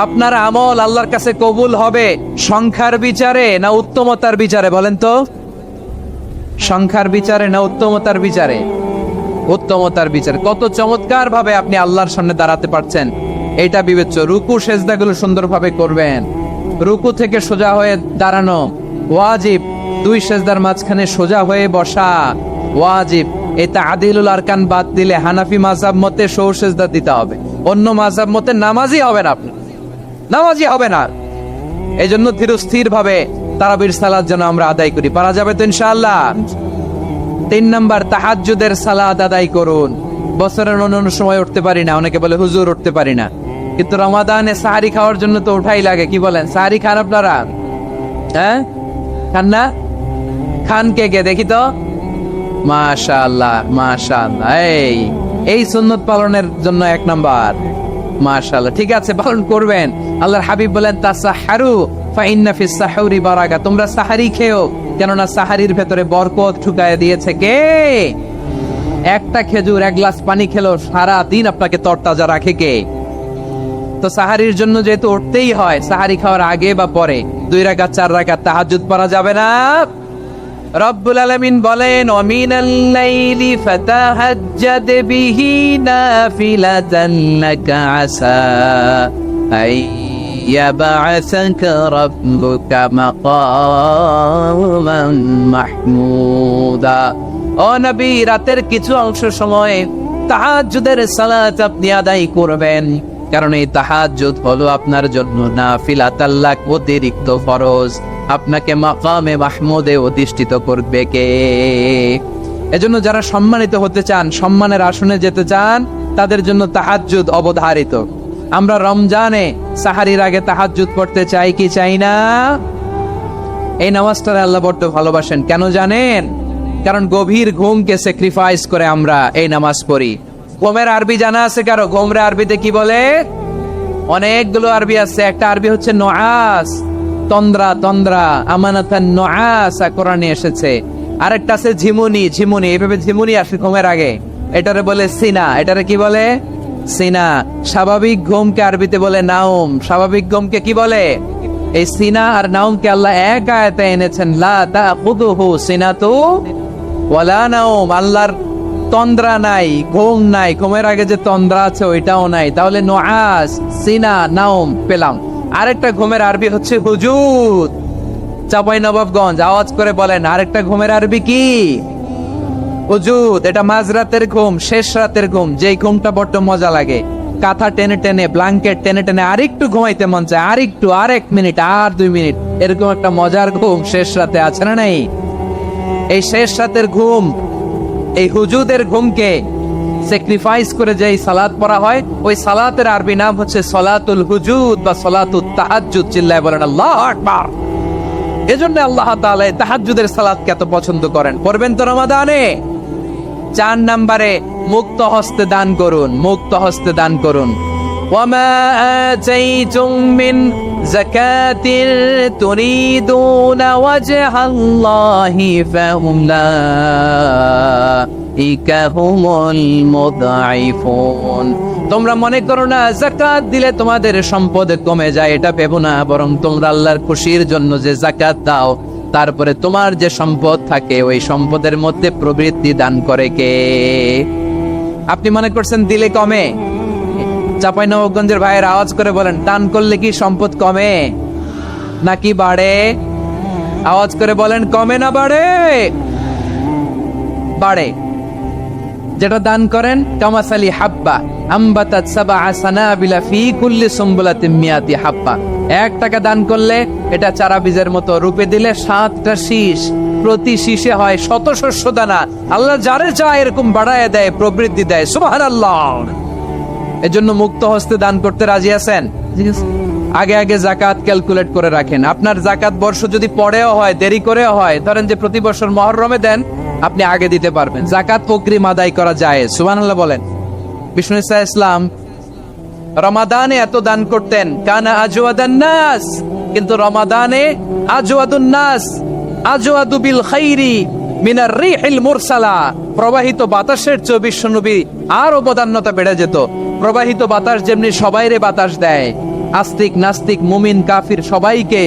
[SPEAKER 1] আপনার আমল আল্লাহর কাছে কবুল হবে সংখ্যার বিচারে না উত্তমতার বিচারে? বলেন তো, সংখ্যার বিচারে না উত্তমতার বিচারে? উত্তমতার বিচারে। কত চমৎকার ভাবে আপনি আল্লাহর সামনে দাঁড়াতে পারছেন এটা বিবেচ্য। রুকু সেজদাগুলো সুন্দরভাবে করবেন। রুকু থেকে সোজা হয়ে দাঁড়ানো ওয়াজিব, 2 সেজদার মাঝখানে সোজা হয়ে বসা ওয়াজিব। এটা আদিলুল আরকান বাদ দিলে হানাফি মাযহাব মতে সৌ সেজদা দিতে হবে, অন্য মাযহাব মতে নামাজি হবেন, আপনি নামাজি হবে না। এই জন্য ধীরস্থির ভাবে তারাবির সালাত যেন আমরা আদায় করি। পারা যাবে তো ইনশাআল্লাহ? 3 নাম্বার, তাহাজ্জুদের সালাত আদায় করুন। বছরের অন্য সময় উঠতে পারি না, অনেকে বলে হুজুর উঠতে পারি না, কিন্তু রমাদানে সাহারি খাওয়ার জন্য তো ওঠাই লাগে। কি বলেন, সাহারি খান আপনারা? হ্যাঁ, খান না? খান কে কে দেখি তো? মাশাআল্লাহ মাশাআল্লাহ, এই সুন্নত পালনের জন্য 1 নাম্বার। মাশাআল্লাহ, ঠিক আছে, পালন করবেন। আল্লাহর হাবিব বলেন তাসাহারু ফাইন্না ফিস সাহুরি বারাকা, তোমরা সাহারি খেও, কেননা সাহারির ভেতরে বরকত ঢুকায় দিয়েছে কে? একটা খেজুর, 1 গ্লাস পানি খেলো সারা দিন আপনাকে তরতাজা রাখে কে? তো সাহারির জন্য যেহেতু উঠতেই হয়, সাহারি খাওয়ার আগে বা পরে 2 রাকাত 4 রাকাত তাহাজ্জুদ পড়া যাবে না? রব্বুল আলামিন বলেন ওয়ামিনাল লাইলি ফাতাহাজ্জাদ বিহি নাফিলাতান লাকা আসা আই ইয়াবআসাকা রাব্বুকা মাকামান মাহমুদা। ও নবী, রাতের কিছু অংশ সময় তাহাজ্জুদের সালাত আপনি আদায় করবেন, কারণ এই তাহাজ্জুদ হলো আপনার জন্য নাফিলাতাল লাক, অতিরিক্ত ফরজ। আপনাকে মাকামে মাহমুদে অধিষ্ঠিত করবে কে? এজন্য যারা সম্মানিত হতে চান, সম্মানের আসনে যেতে চান, তাদের জন্য তাহাজ্জুদ অবধারিত। আমরা রমজানে সাহারির আগে তাহাজ্জুদ পড়তে চাই কি চাই না? এই নামাজটা আল্লাহ বড় ভালোবাসেন। কেন জানেন? কারণ গভীর ঘুমকে স্যাক্রিফাইস করে আমরা এই নামাজ পড়ি। ঘুমের আরবি জানা আছে কারো? ঘুমের আরবিতে কি বলে? অনেকগুলো আরবি আছে। একটা আরবি হচ্ছে নুআস, তন্দ্রা, তন্দ্রা, আমানাতান নুআসা কোরআনে এসেছে। আরেকটা আছে ঝিমুনি, ঝিমুনি, এইভাবে ঝিমুনি আসে ঘুমের আগে, এটারে বলে সিনা। এটারে কি বলে? সিনা। স্বাভাবিক ঘুমকে আরবিতে বলে নাউম। স্বাভাবিক ঘুমকে কি বলে? এই সিনা আর নাউমকে আল্লাহ এক আয়াতে এনেছেন, লা তাখুযুহু সিনাতু ওয়ালা নাউম। আল্লাহর তন্দ্রা নাই, ঘুম নাই। ঘুমের আগে যে তন্দ্রা আছে ওইটাও নাই। তাহলে নুআস, সিনা, নাউম পেলাম। আরেকটা ঘুমের আরবি হচ্ছে হুজুদ। চাঁপাইনবাবগঞ্জ আওয়াজ করে বলেন, আরেকটা ঘুমের আরবি কি? হুজুদ। এটা মাঝরাতের ঘুম, শেষ রাতের ঘুম, যেই ঘুমটা বড্ড মজা লাগে। কাঁথা টেনে টেনে, ব্ল্যাঙ্কেট টেনে টেনে আরেকটু ঘুমাইতে মন চায়, আরেকটু, আর 1 মিনিট, আর 2 মিনিট, এরকম একটা মজার ঘুম শেষ রাতে আছে না নাই? এই শেষ রাতের ঘুম, এই হুজুদের ঘুমকে স্যাক্রিফাইস করে যেই সালাত পড়া হয়, ওই সালাতের আরবি নাম হচ্ছে সলাতুল হুজুদ বা সলাতুত তাহাজ্জুদ। চিল্লায় বলেন আল্লাহু আকবার। এজন্য আল্লাহ তাআলা তাহাজ্জুদের সালাতকে এত পছন্দ করেন। পড়বেন তো রমাদানে? 4 নম্বরে মুক্ত হস্তে দান করুন, মুক্ত হস্তে দান করুন। ওয়ামা আতাইতুম মিন যাকাতিন তুরিদুনা ওয়াজহাল্লাহি ফাউলাইকা হুমুল মুদাইফুন। তোমরা মনে করো না যাকাত দিলে তোমাদের সম্পদ কমে যায়, এটা ভেবো না। বরং তোমরা আল্লাহর খুশির জন্য যে যাকাত দাও, তারপরে তোমার যে সম্পদ থাকে ওই সম্পদের মধ্যে প্রবৃত্তি দান করে কে? আপনি মনে করছেন দিলে কমে? চাঁপাইনবাবগঞ্জের ভাইয়ের আওয়াজ করে বলেন, দান করলে কি সম্পদ কমে নাকি বাড়ে? আওয়াজ করে বলেন, কমে না বাড়ে? বাড়ে। যেটা দান করেন, কামাসালি হাব্বা আম্বাতাত সাবআ সানাবিলা ফি কুল্লি সুমবুলাতিন মিয়াতি হাব্বা। 1 টাকা দান করলে এটা চারা বীজের মতো, রূপে দিলে 7টা শীষ, প্রতি শীষে হয় 100 শস্য দানা। আল্লাহ যারে চায় এরকম বাড়ায় দেয়, প্রবৃদ্ধি দেয়। সুবহানাল্লাহ। এজন্য মুক্ত হস্তে দান করতে রাজি আছেন? আগে আগে যাকাত ক্যালকুলেট করে রাখেন। আপনার যাকাত বর্ষ যদি পরেও হয়, দেরি করেও হয়, ধরেন যে প্রতি বছর মুহররমে দেন, আপনি আগে দিতে পারবেন। যাকাত অগ্রিম আদায় করা যায়। সুবহানাল্লাহ বলেন। বিষ্ণু ইসা ইসলাম রমাদানে এত দান করতেন, কানা আজওয়াদান নাস, কিন্তু রমাদানে আজওয়াদুন নাস, আজওয়াদু বিল খাইরি মিনার রিহিল মুরসালা, প্রবাহিত বাতাসের চেয়ে বিশ্বনবী আরো বদান্যতা বেড়ে যেত। প্রবাহিত বাতাস যেমনি সবাইরে বাতাস দেয়, আস্তিক নাস্তিক মুমিন কাফির সবাইকে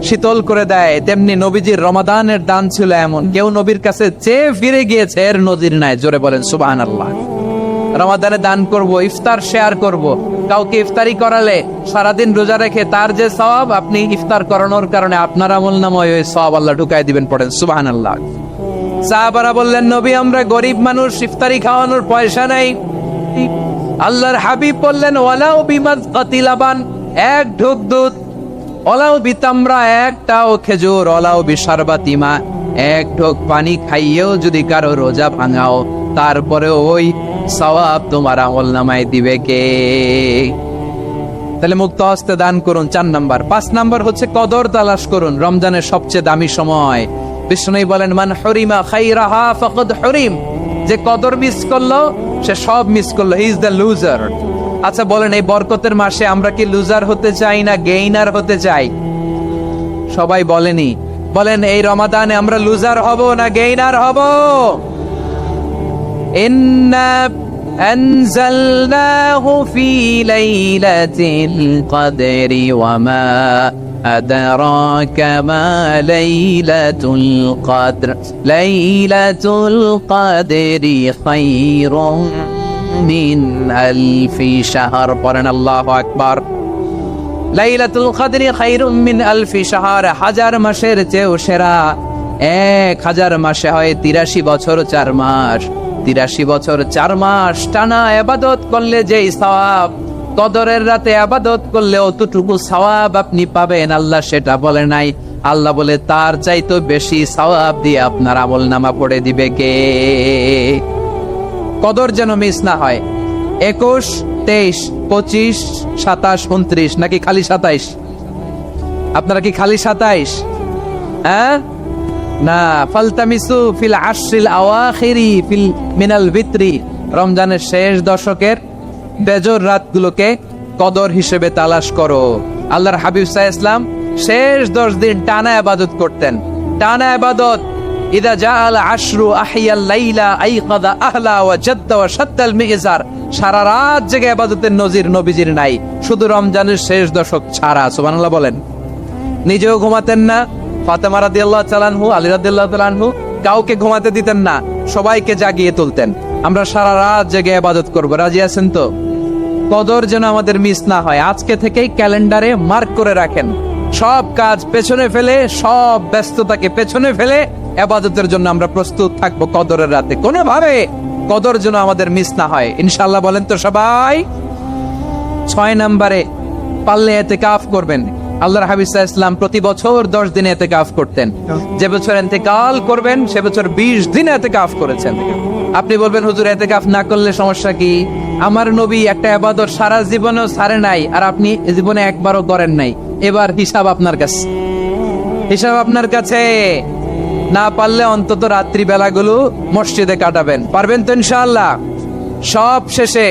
[SPEAKER 1] শীতল করে দেয়, তেমনি নবীজির রমাদানের দান ছিল এমন, কেউ নবীর কাছে চেয়ে ফিরে গিয়েছে এর নজির নাই। জোরে বলেন সুবহানাল্লাহ। রমাদানে দান করব, ইফতার শেয়ার করব, কাউকে ইফতারি করালে সারাদিন রোজা রেখে তার যে সওয়াব, আপনি ইফতার করানোর কারণে আপনার আমলনামায় ওই সওয়াব আল্লাহ ঢুকাই দিবেন। পড়েন সুবহানাল্লাহ। সাহাবারা বললেন, নবী আমরা গরিব মানুষ, ইফতারি খাওয়ানোর পয়সা নাই। আল্লাহর হাবিব বললেন, ওয়ালাউ বিমাযকাতি লাবান, এক ঢোক দুধ, ওয়ালাউ বিতামরা, একটাও খেজুর, ওয়ালাউ বিশারবাতি মা, এক ঢোক পানি খাইয়েও যদি কারো রোজা ভাঙাও, তারপরে ওই সওয়াব তোমার আমলনামায় দিবে কে? তাহলে মুক্ত হস্তে দান করুন, 4 নাম্বার। 5 নাম্বার হচ্ছে কদর তালাশ করুন, রমজানের সবচেয়ে দামি সময়। বিষ্ণু বলেন, মান হরিমা খাইরাহা ফাকাদ হরিম, যে কদর মিস করলো সে সব মিস করলো, হি ইজ দ্য লুজার। আচ্ছা বলেন, এই বরকতের মাসে আমরা কি লুজার হতে চাই না গেইনার হতে চাই? সবাই বলেনি, বলেন এই রমাদানে আমরা লুজার হব না গেইনার হব? ইন্না আনজালনাহু ফি লাইলাতিল কদরি ওয়া মা আদরাকা মা লাইলাতুল কদর, লাইলাতুল কদরি খায়রুম মিন আলফি শাহর। পড়েন আল্লাহু আকবার। লাইলাতুল কদরি খায়রুম মিন আলফি শাহর, 1000 মাসের চেয়েও সেরা। 1000 মাসে হয় 83 বছর 4 মাস। 83 বছর 4 মাস টানা ইবাদত করলে যেই সওয়াব, কদরের রাতে ইবাদত করলে অতটুকু সওয়াব আপনি পাবেন, আল্লাহ সেটা বলে নাই। আল্লাহ বলে তার চাইতে বেশি সওয়াব দিয়ে আপনার আমলনামা পড়ে দিবে কে? কদর যেন মিস না হয়। 21, 23, 25, 27, 29 নাকি খালি 27? আপনারা কি খালি 27? হ্যাঁ না, ফালতামিসু ফিল আশরিল আওয়াখিরি ফিল মিনাল ভিতরি, রমজানের শেষ দশকের বেজর রাতগুলোকে কদর হিসেবে তালাশ করো। আল্লাহর হাবিব সাল্লাল্লাহু আলাইহি ওয়াসাল্লাম শেষ 10 দিন টানা ইবাদত করতেন, টানা ইবাদত। ইদা জাআল আশরু আহিয়াল লাইলা আইকাদা আহলা ওয়া জাদ্দা ওয়া শাদ্দাল মিজার, সারা রাত জেগে ইবাদতের নজির নবীজির নাই, শুধু রমজানের শেষ দশক ছাড়া। সুবহানাল্লাহ বলেন। নিজেও ঘুমাতেন না, ফাতেমা রাদিয়াল্লাহু তাআলা আনহু, আলী রাদিয়াল্লাহু তাআলা আনহু কাউকে ঘুমাতে দিতেন না, সবাইকে জাগিয়ে তুলতেন। আমরা সারা রাত জেগে ইবাদত করব, রাজি আছেন তো? কদর যেন আমাদের মিস না হয়। আজকে থেকেই ক্যালেন্ডারে মার্ক করে রাখেন, সব কাজ পেছনে ফেলে, সব ব্যস্ততাকে পেছনে ফেলে ইবাদতের জন্য আমরা প্রস্তুত থাকবো কদরের রাতে। কোনোভাবে কদর যেন আমাদের মিস না হয়, ইনশাআল্লাহ। বলেন তো সবাই। 6 নম্বরে পারলে ইতিকাফ করবেন। আল্লাহর হাবিব সাল্লাল্লাহু আলাইহি ওয়াসাল্লাম প্রতি বছর 10 দিন ইতিকাফ করতেন। যে বছর ইন্তেকাল করবেন সে বছর 20 দিন ইতিকাফ করেছেন। আপনি বলবেন, হুজুর ইতিকাফ না করলে সমস্যা কি? আমার নবী একটা ইবাদত সারা জীবনেও ছাড়ে নাই, আর আপনি জীবনে একবারও করেন নাই। এবার হিসাব আপনার কাছে, হিসাব আপনার কাছে। না পারলে অন্তত রাত্রি বেলাগুলো মসজিদে কাটাবেন। পারবেন তো ইনশাআল্লাহ? সব শেষে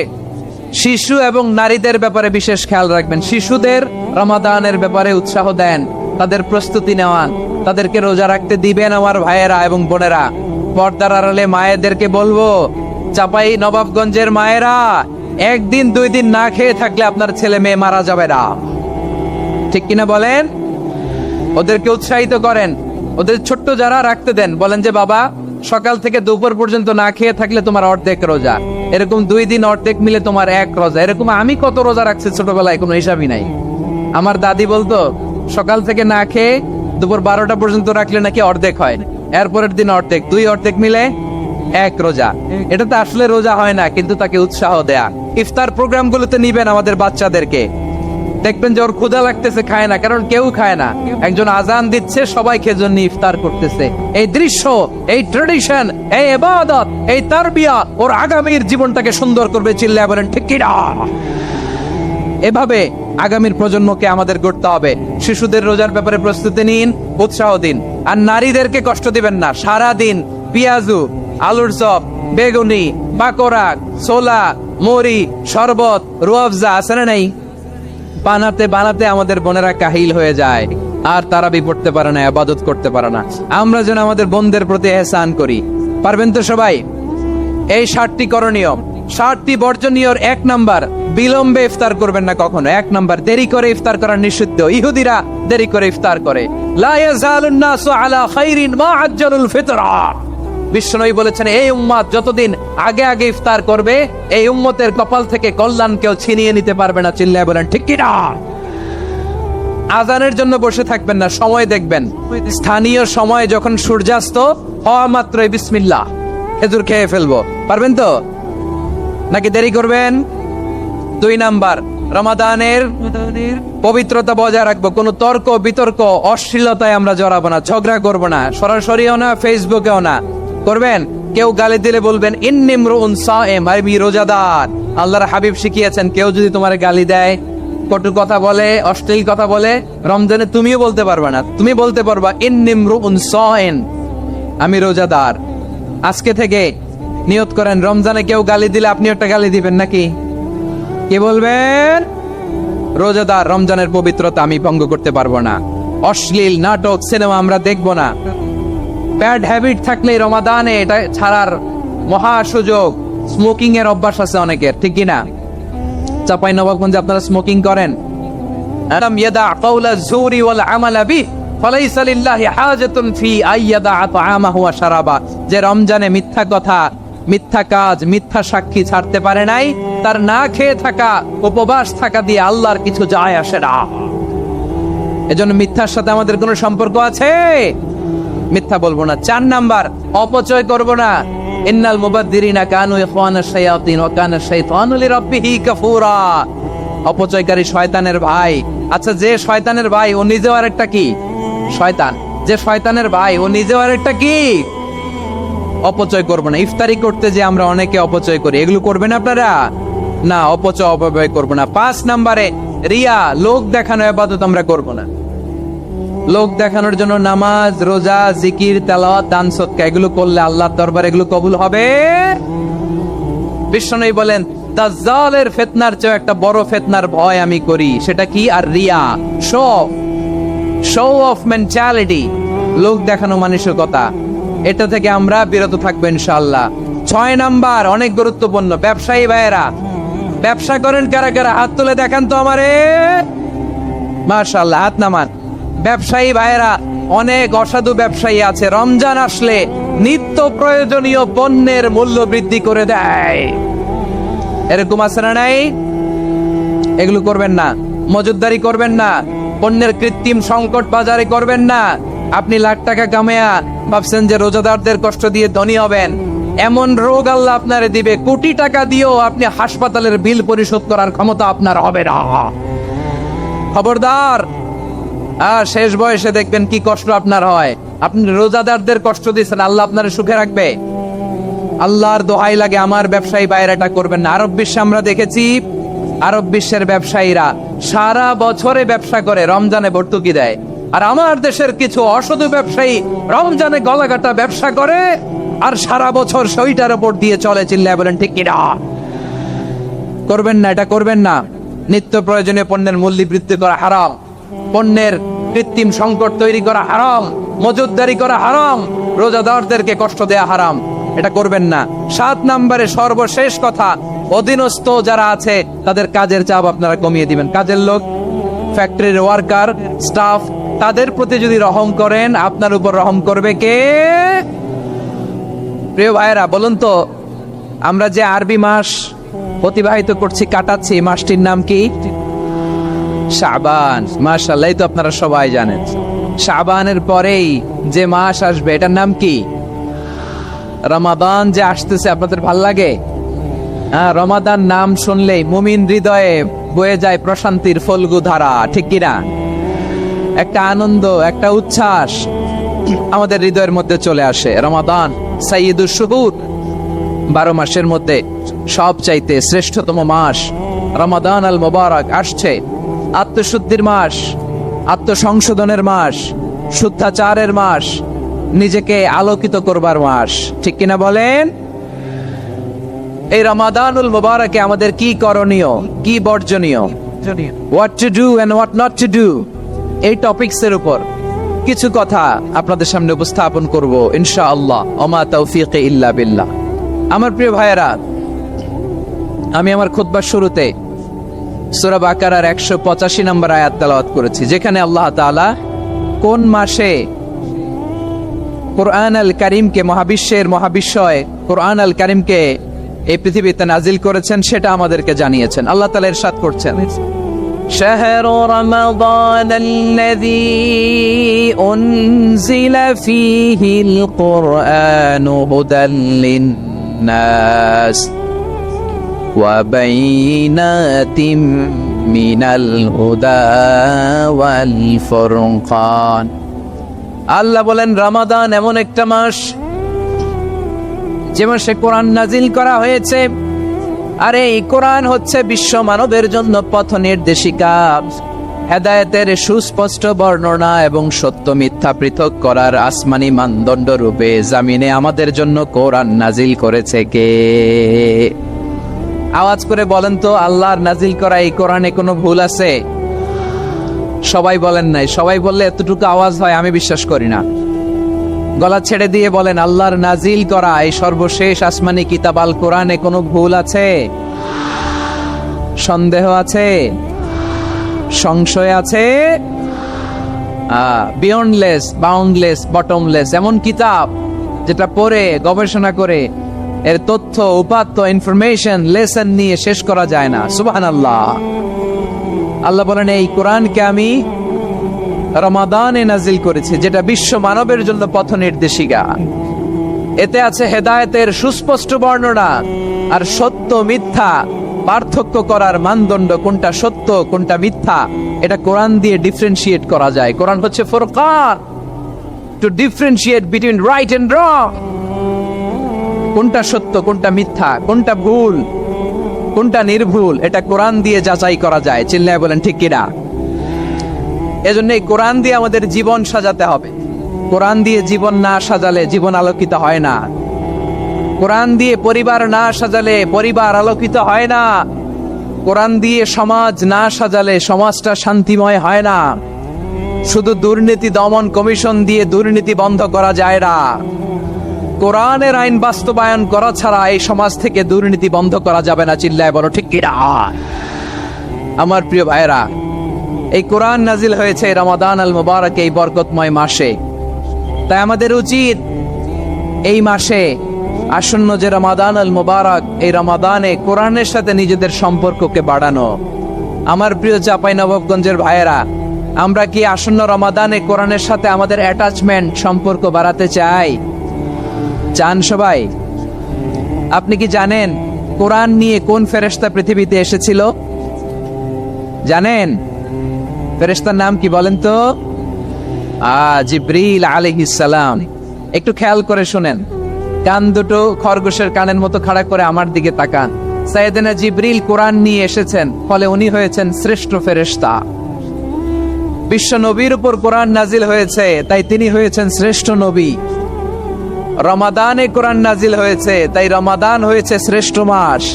[SPEAKER 1] শিশু এবং নারীদের ব্যাপারে বিশেষ খেয়াল রাখবেন। শিশুদের রমাদানের ব্যাপারে উৎসাহ দেন, তাদের প্রস্তুতি নেওয়ান, তাদেরকে রোজা রাখতে দিবেন। আমার ভাইয়েরা এবং বোনেরা, পর্দার আড়ালে মায়েদেরকে বলবো, চাপাই নবাবগঞ্জের মায়েরা, 1 দিন 2 দিন না খেয়ে থাকলে আপনার ছেলে মেয়ে মারা যাবে না। ঠিক কিনা বলেন? ওদেরকে উৎসাহিত করেন, ওদের ছোট্ট যারা রাখতে দেন, বলেন যে বাবা সকাল থেকে দুপুর পর্যন্ত না খেয়ে থাকলে তোমার অর্ধেক রোজা, এরকম 2 দিন অর্ধেক মিলে তোমার 1 রোজা। এরকম আমি কত রোজা রাখছি ছোটবেলায়, কোনো হিসাবই নাই। আমার দাদি বলতো সকাল থেকে না খেয়ে দুপুর 12টা পর্যন্ত রাখলে নাকি অর্ধেক হয়, এরপরের দিন অর্ধেক, 2 অর্ধেক মিলে 1 রোজা। এটা তো আসলে রোজা হয় না, কিন্তু তাকে উৎসাহ দেয়া। ইফতার প্রোগ্রামগুলোতে নিবেন আমাদের বাচ্চাদেরকে, দেখবেন যে ওর ক্ষুধা লাগতেছে, খায় না, কারণ কেউ খায় না। একজন আজান দিচ্ছে, সবাই খেয়ে জন্য ইফতার করতেছে। এই দৃশ্য, এই ট্রেডিশন, এই ইবাদত, এই তারবিয়া ওর আগামীর জীবনটাকে সুন্দর করবে। চিল্লায় বলেন ঠিক কি না? এভাবে আগামীর প্রজন্মকে আমাদের গড়তে হবে। শিশুদের রোজার ব্যাপারে প্রস্তুতি নিন, উৎসাহ দিন। আর নারীদেরকে কষ্ট দিবেন না। সারা দিন পেঁয়াজু, আলুর চপ, বেগুনি, পাকোড়া, ছোলা, মুড়ি, শরবত, রুয়াফজা আছে না নাই, বানাতে বানাতে আমাদের বোনেরা কাহিল হয়ে যায়। আর তারাবি পড়তে পারে না, ইবাদত করতে পারে না। আমরা যেন আমাদের বোনদের প্রতি এহসান করি। পারবেন তো সবাই? এই 60টি করণীয়, 60টি বর্জনীয়। 1 নাম্বার, বিলম্বে ইফতার করবেন না কখনো। 1 নাম্বার, দেরি করে ইফতার করা নিষিদ্ধ। ইহুদিরা দেরি করে ইফতার করে। লা ইয়াজালুন নাসু আলা খাইরিন মা আজ্জালুল ফিতরা। বিশ্বনবী বলেছেন, এই উম্মত যতদিন আগে আগে ইফতার করবে, এই উম্মতের কপাল থেকে কল্যাণ কেউ ছিনিয়ে নিতে পারবে না। চিল্লায় বলেন ঠিক কি না? আজানের জন্য বসে থাকবেন না, সময় দেখবেন। স্থানীয় সময় যখন সূর্যাস্ত হওয়া মাত্রই বিসমিল্লাহ, খেজুর খেয়ে ফেলবো। পারবেন তো নাকি দেরি করবেন? 2 নাম্বার, রমাদানের পবিত্রতা বজায় রাখবো। কোনো তর্ক বিতর্ক অশ্লীলতায় আমরা জড়াবো না, ঝগড়া করবো না, সরাসরিও না, ফেসবুকেও না। করবেন? কেউ গালি দিলে বলবেন ইন্নিমরুন সায়েম, আমি রোজাদার। আল্লাহর হাবিব শিখিয়েছেন, কেউ যদি তোমার গালি দেয়, কটু কথা বলে, অশ্লীল কথা বলে, রমজানে তুমিও বলতে পারবে না। তুমি বলতে পারবা ইন্নিমরুন সায়েম, আমি রোজাদার। আজকে থেকে নিয়ত করেন, রমজানে কেউ গালি দিলে আপনি একটা গালি দিবেন নাকি? কি বলবেন? রোজাদার, রমজানের পবিত্রতা আমি ভঙ্গ করতে পারবো না। অশ্লীল নাটক সিনেমা আমরা দেখবো না। ব্যাড হ্যাবিট থাকলে রমাদানে এটা ছাড়ার মহা সুযোগ। স্মোকিং এর অভ্যাস আছে অনেকের, ঠিক কিনা? চাপাই নবাবগঞ্জে আপনারা স্মোকিং করেন? আলাম ইয়াদা কাওলা যুরি ওয়াল আমালা বিহি ফালাইসা লিল্লাহি হাজাতুন ফি আইয়াদা তাআমাহু ওয়া শারাবা। যে রমজানে মিথ্যা কথা, মিথ্যা কাজ, মিথ্যা সাক্ষী ছাড়তে পারে নাই, তার না খেয়ে থাকা, উপবাস থাকা দিয়ে আল্লাহর কিছু যায় আসে না। এজন্য মিথ্যার সাথে আমাদের কোনো সম্পর্ক আছে? মিথ্যা বলবো না। 4 নাম্বার, অপচয় করব না। ইন্নাল মুবাদদিরিনা কানু ইখওয়ানাশ শায়াতিন ওয়া কানা শাইতানু লিরাব্বিহি কাফুরা। অপচয়কারী শয়তানের ভাই। আচ্ছা, যে শয়তানের ভাই ও নিজেও আরেকটা কি? শয়তান। যে শয়তানের ভাই ও নিজেও আরেকটা কি? অপচয় করব না। ইফতারি করতে যে আমরা অনেকে অপচয় করি, এগুলো করবেন আপনারা? না, অপচয় অপব্যয় করব না। 5 নাম্বারে, রিয়া, লোক দেখানো ইবাদত আমরা করব না। লোক দেখানোর জন্য নামাজ, রোজা, জিকির, তেলাওয়াত, দান সদকা এগুলো করলে আল্লাহর দরবারে এগুলো কবুল হবে? বিশ্বনবী বলেন, দাজ্জালের ফিতনার চেয়ে একটা বড় ফিতনার ভয় আমি করি। সেটা কি? আর রিয়া, শো অফ মেন্টালিটি, লোক দেখানো মানসিকতা। এটা থেকে আমরা বিরত থাকবো ইনশাআল্লাহ। 6 নাম্বার, অনেক গুরুত্বপূর্ণ। ব্যবসায়ী ভাইয়েরা, ব্যবসা করেন কারা কারা? হাত তুলে দেখান তো আমারে। মাশাআল্লাহ, হাত নামান। ব্যবসায়ী ভাইয়েরা, অনেক অসাধু ব্যবসায়ী আছে, রমজান আসলে নিত্য প্রয়োজনীয় পণ্যের মূল্য বৃদ্ধি করে দেয়। এরকম আছে না নাই? এগুলো করবেন না। মজুদদারি করবেন না। পণ্যের কৃত্রিম সংকট বাজারে করবেন না। আপনি লাখ টাকা কামায়া ভাবছেন যে রোজাদারদের কষ্ট দিয়ে ধনী হবেন। এমন রোগ আল্লাহ আপনারে দিবে, কোটি টাকা দিয়েও আপনি হাসপাতালের বিল পরিশোধ করার ক্ষমতা আপনার হবে না। খবরদার। শেষ বয়সে দেখবেন কি কষ্ট আপনার হয়। আপনি রোজাদারদের কষ্ট দিচ্ছেন, আল্লাহ আপনার সুখে রাখবে? আল্লাহর দোহাই লাগে, আমার ব্যবসায়ী বাইরে এটা করবেন না। আরব বিশ্বে আমরা দেখেছি, আরব বিশ্বের ব্যবসায়ীরা সারা বছরে ব্যবসা করে, রমজানে ভর্তুকি দেয়। আর আমার দেশের কিছু অসাধু ব্যবসায়ী রমজানে গলাকাটা ব্যবসা করে আর সারা বছর সেইটার উপর দিয়ে চলে। চিল্লায় বলেন ঠিক কিনা? করবেন না, এটা করবেন না। নিত্য প্রয়োজনীয় পণ্যের মূল্য বৃদ্ধি করা হারাম, পণ্যের কৃত্রিম সংকট তৈরি করা হারাম, মজুদদারি করা হারাম, রোজাদারদেরকে কষ্ট দেয়া হারাম। এটা করবেন না। 7 নাম্বারে সর্বশেষ কথা, অধীনস্থ যারা আছে তাদের কাজের চাপ আপনারা কমিয়ে দিবেন। কাজের লোক, ফ্যাক্টরির ওয়ার্কার, স্টাফ, তাদের প্রতি যদি রহম করেন, আপনার উপর রহম করবে কে? প্রিয় ভাইয়েরা, বলুন তো, আমরা যে আরবি মাস অতিবাহিত করছি, কাটাচ্ছি, মাসটির নাম কি? শাবান। মাশাআল্লাহ, তো আপনারা সবাই জানেন। শাবানের পরেই যে মাস আসবে, এটার নাম কি? রমাদান। যে আসতেছে, আপনাদের ভাল লাগে? রমাদান নাম শুনলেই মুমিন হৃদয়ে বয়ে যায় প্রশান্তির ফল্গু ধারা, ঠিক কিনা? একটা আনন্দ, একটা উচ্ছ্বাস আমাদের হৃদয়ের মধ্যে চলে আসে। রমাদান সাইয়্যিদুশ শুহুর, 12 মাসের মধ্যে সবচাইতে শ্রেষ্ঠতম মাস রমাদান আল মুবারক আসছে। আত্মশুদ্ধির মাস, আত্মসংশোধনের মাস, শুদ্ধাচারের মাস, নিজেকে আলোকিত করবার মাস, ঠিক কিনা বলেন? এই রমাদানুল মুবারকে আমাদের কি করণীয়, কি বর্জনীয়? What to do and what not to do, এই টপিকসের উপর কিছু কথা আপনাদের সামনে উপস্থাপন করব ইনশাআল্লাহ। ওমা তাওফীকি ইল্লা বিল্লাহ। আমার প্রিয় ভাইয়েরা, আমি আমার খুতবার শুরুতে সূরা বাকারার 185 নম্বর আয়াত তেলাওয়াত করেছি, যেখানে আল্লাহ তাআলা কোন মাসে কুরআন আল কারীমকে, মহাবিশ্বের মহাবিশ্বয় কুরআন আল কারীমকে এই পৃথিবীতে নাজিল করেছেন সেটা আমাদেরকে জানিয়েছেন। আল্লাহ তাআলা ইরশাদ করছেন, شهر رمضان الذي أنزل فيه القرآن هدى للناس وبينات من الهدى والفرقان। আল্লাহ বলেন, রমাদান এমন একটা মাস যে মাসে কোরআন নাজিল করা হয়েছে। আর এই কোরআন হচ্ছে বিশ্ব মানবের জন্য পথ নির্দেশিকা, হেদায়েতের সুস্পষ্ট বর্ণনা এবং সত্য মিথ্যা পৃথক করার আসমানি মানদণ্ড রূপে জামিনে আমাদের জন্য কোরআন নাজিল করেছে কে? আওয়াজ করে বলেন তো, আল্লাহর নাজিল করা এই কোরআনে কোনো ভুল আছে? সবাই বলেন নাই। সবাই বললে এতটুকু আওয়াজ হয় আমি বিশ্বাস করি না। গলা ছেড়ে দিয়ে বলেন, আল্লাহর নাজিল করা এই সর্বশেষ আসমানি কিতাব আল কোরআনে কোনো ভুল আছে? সন্দেহ আছে? সংশয় আছে? বিয়ন্ডলেস, বাউন্ডলেস, বটমলেস এমন কিতাব যেটা পড়ে গবেষণা করে এর তথ্য, উপাত্ত, ইনফরমেশন, লেসন নিয়ে শেষ করা যায় না। সুবহানাল্লাহ। আল্লাহ বলেন, এই কোরআনকে আমি রমাদানে নাজিল করেছি, যেটা বিশ্ব মানবের জন্য পথ নির্দেশিকা। এতে আছে হেদায়েতের সুস্পষ্ট বর্ণনা আর সত্য মিথ্যা পার্থক্য করার মানদণ্ড, কোনটা সত্য কোনটা মিথ্যা এটা কোরআন দিয়ে ডিফারেন্সিয়েট করা যায়। কোরআন হচ্ছে Furqan, to differentiate between right and wrong. কোনটা সত্য কোনটা মিথ্যা, কোনটা ভুল কোনটা নির্ভুল, এটা কোরআন দিয়ে যাচাই করা যায়। চিল্লায় বলেন ঠিক কিনা? এজন্য এই কোরআন দিয়ে আমাদের জীবন সাজাতে হবে। কোরআন দিয়ে জীবন না সাজালে জীবন আলোকিত হয় না। কোরআন দিয়ে পরিবার না সাজালে পরিবার আলোকিত হয় না। কোরআন দিয়ে সমাজ না সাজালে সমাজটা শান্তিময় হয় না। শুধু দুর্নীতি দমন কমিশন দিয়ে দুর্নীতি বন্ধ করা যায় না। কোরআনের আইন বাস্তবায়ন করা ছাড়া এই সমাজ থেকে দুর্নীতি বন্ধ করা যাবে না। চিল্লায় বলো ঠিক কিনা? আমার প্রিয় ভাইরা, এই কোরআন নাজিল হয়েছে রমাদান আল মুবারক, এই বরকতময় মাসে। তাই আমাদের উচিত এই মাসে আসন্ন যে রমাদান আল মুবারক, এই রমাদানে কোরআনের সাথে নিজেদের সম্পর্ককে বাড়ানো। আমার প্রিয় চাঁপাইনবাবগঞ্জের ভাইয়েরা, আমরা কি আসন্ন রমাদানে কোরআনের সাথে আমাদের অ্যাটাচমেন্ট, সম্পর্ক বাড়াতে চাই? চান সবাই? আপনি কি জানেন কোরআন নিয়ে কোন ফেরেশতা পৃথিবীতে এসেছিল? জানেন ফেরেশতার নাম কি বলেন তো? জিবরিল আলাইহিস সালাম। একটু খেয়াল করে শুনেন, কান দুটো খরগোশের কানের মতো খাড়া করে আমার দিকে তাকান। সাইয়েদনা জিবরিল কোরআন নিয়ে এসেছেন, ফলে উনি হয়েছেন শ্রেষ্ঠ ফেরেশতা। বিশ্ব নবীর উপর কোরআন নাজিল হয়েছে, তাই তিনি হয়েছেন শ্রেষ্ঠ নবী। রমাদানে কোরআন নাজিল হয়েছে, তাই রমাদান হয়েছে শ্রেষ্ঠ মাস।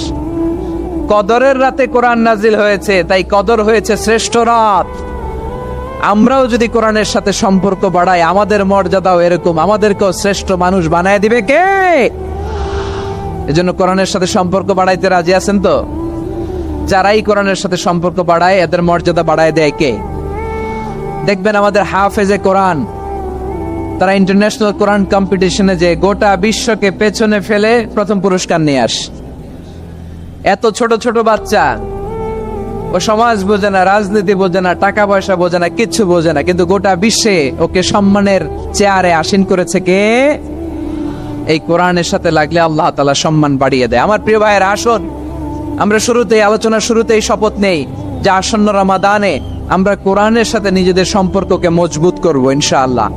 [SPEAKER 1] কদরের রাতে কোরআন নাজিল হয়েছে, তাই কদর হয়েছে শ্রেষ্ঠ রাত। আমরাও যদি কোরআনের সাথে সম্পর্ক বাড়াই, আমাদের মর্যাদাও এরকম, আমাদেরকেও শ্রেষ্ঠ মানুষ বানায় দিবে কে? এজন্য কোরআনের সাথে সম্পর্ক বাড়াইতে রাজি আছেন তো? যারাই কোরআনের সাথে সম্পর্ক বাড়ায় এদের মর্যাদা বাড়ায় দেয় কে? দেখবেন আমাদের হাফেজে কোরআন, তারা ইন্টারন্যাশনাল কোরআন কম্পিটিশনে যে গোটা বিশ্বকে পেছনে ফেলে প্রথম পুরস্কার নিয়ে আসে। এত ছোট ছোট বাচ্চা, ও সমাজ বোঝে না, রাজনীতি বোঝে না, টাকা পয়সা বোঝে না, কিচ্ছু বোঝে না, কিন্তু গোটা বিশ্বে ওকে সম্মানের চেয়ারে আসীন করেছে কে? এই কোরআনের সাথে লাগলে আল্লাহ তাআলা সম্মান বাড়িয়ে দেয়। আমার প্রিয় ভাইয়েরা, আসুন আমরা শুরুতেই, আলোচনার শুরুতেই শপথ নেই যে আসন্ন রমাদানে আমরা কোরআনের সাথে নিজেদের সম্পর্ককে মজবুত করব ইনশাআল্লাহ।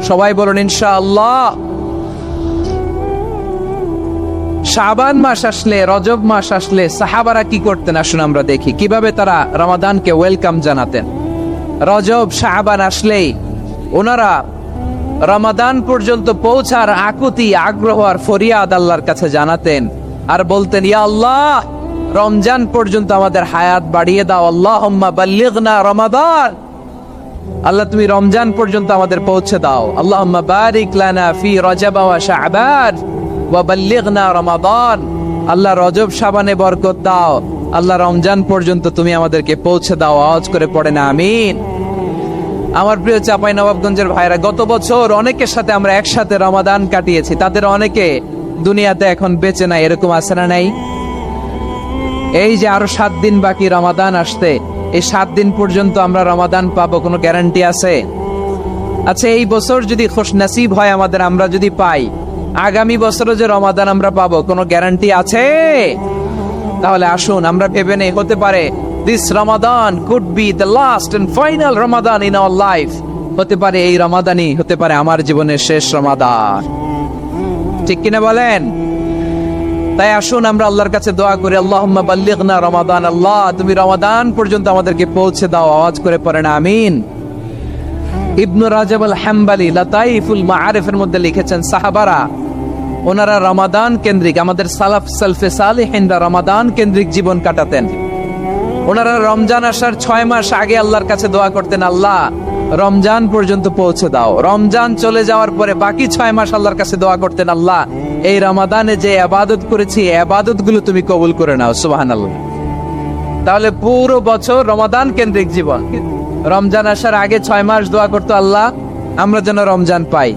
[SPEAKER 1] সবাই বলুন ইনশাআল্লাহ। শাবান মাস আসলে, রজব মাস আসলে সাহাবারা কি করতেন আসুন আমরা দেখি কিভাবে তারা রমাদানকে ওয়েলকাম জানাতেন। রজব শাবান আসলেই ওনারা রমাদান পর্যন্ত পৌঁছার আকুতি, আগ্রহ আর ফরিয়াদ আল্লাহর কাছে জানাতেন আর বলতেন, ইয়া আল্লাহ, রমজান পর্যন্ত আমাদের হায়াত বাড়িয়ে দাও। আল্লাহুম্মা বাল্লিগনা রমাদান। আল্লাহ তুমি রমজান পর্যন্ত আমাদের পৌঁছে দাও। আল্লাহুম্মা বারিক লানা ফি রজব ওয়া শাবান ওয়া বাল্লিগনা রমাদান। আল্লাহ রজব শাবানে বরকত দাও, আল্লাহ রমজান পর্যন্ত তুমি আমাদেরকে পৌঁছে দাও। আওয়াজ করে পড়েন আমিন। আমার প্রিয় চাঁপাইনবাবগঞ্জের ভাইরা, গত বছর অনেকের সাথে আমরা একসাথে রমাদান কাটিয়েছি, তাদের অনেকে দুনিয়াতে এখন বেঁচে নাই, এরকম আছে না নাই? এই যে আরো 7 দিন বাকি রমাদান আসতে, এই 7 দিন পর্যন্ত আমরা রমাদান পাবো, কোনো গ্যারান্টি আছে? আচ্ছা, এই বছর যদি খুশনসিব হয় আমাদের, আমরা যদি পাই, আগামী বছরও যে রমাদান আমরা পাবো, কোনো গ্যারান্টি আছে? তাহলে আসুন আমরা ভেবে নেই, হতে পারে this Ramadan could be the last and final Ramadan in our life. হতে পারে এই রমাদানই হতে পারে আমার জীবনের শেষ রমাদান। ঠিক কিনা বলেন? তাই আসুন আমরা আল্লাহর কাছে দোয়া করি, আল্লাহুম্মা বাল্লিগনা রমাদান। আল্লাহ তুমি রমাদান পর্যন্ত আমাদেরকে পৌঁছে দাও। আওয়াজ করে পড়েন আমিন। ইবনু রাজব আল হাম্বলি লাতাইফুল মাআরিফের মধ্যে লিখেছেন, সাহাবারা ওনারা রমাদান কেন্দ্রিক, আমাদের সালাফ সালফে সালিহিনরা রমাদান কেন্দ্রিক জীবন কাটাতেন। ওনারা রমজান আসার 6 মাস আগে আল্লাহর কাছে দোয়া করতেন, আল্লাহ রমজান পর্যন্ত পৌঁছে দাও। রমজান চলে যাওয়ার পরে বাকি 6 মাস আল্লাহর কাছে দোয়া করতেন, আল্লাহ এই রমাদানে যে ইবাদত করেছি, ইবাদত গুলো তুমি কবুল করে নাও। সুবহানাল্লাহ। তাহলে পুরো বছর রমাদান কেন্দ্রিক জীবন। রমজান আসার আগে 6 মাস দোয়া করতো, আল্লাহ আমরা যেন রমজান পাই।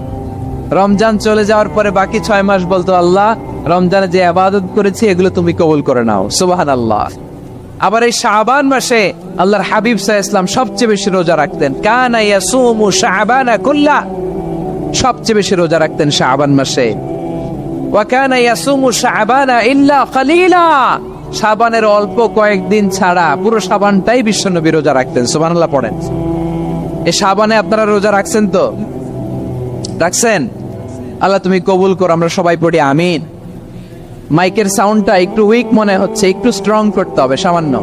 [SPEAKER 1] রমজান চলে যাওয়ার পরে বাকি 6 মাস বলতো, আল্লাহ রমজানে যে ইবাদত করেছি এগুলো তুমি কবুল করে নাও। সুবহানাল্লাহ। আবার এই শাবান মাসে আল্লাহর হাবিব সাল্লাল্লাহু আলাইহি ওয়াসাল্লাম সবচেয়ে বেশি রোজা রাখতেন। কানা ইয়াসুমু শাবানা কুল্লা, সবচেয়ে বেশি রোজা রাখতেন শাবান মাসে। ওয়া কানা ইয়াসুমু শাবানা ইল্লা কালিলা, শাবানের অল্প কয়েকদিন ছাড়া পুরো শাবানটাই বিশ্বনবী রোজা রাখতেন। সুবহানাল্লাহ পড়েন। এই শাবানে আপনারা রোজা রাখছেন তো? রাখছেন? আল্লাহ তুমি কবুল করো। আমরা সবাই পড়ি আমিন। মাইকের সাউন্ডটা একটু উইক মনে হচ্ছে, একটু স্ট্রং করতে হবে সামান্য।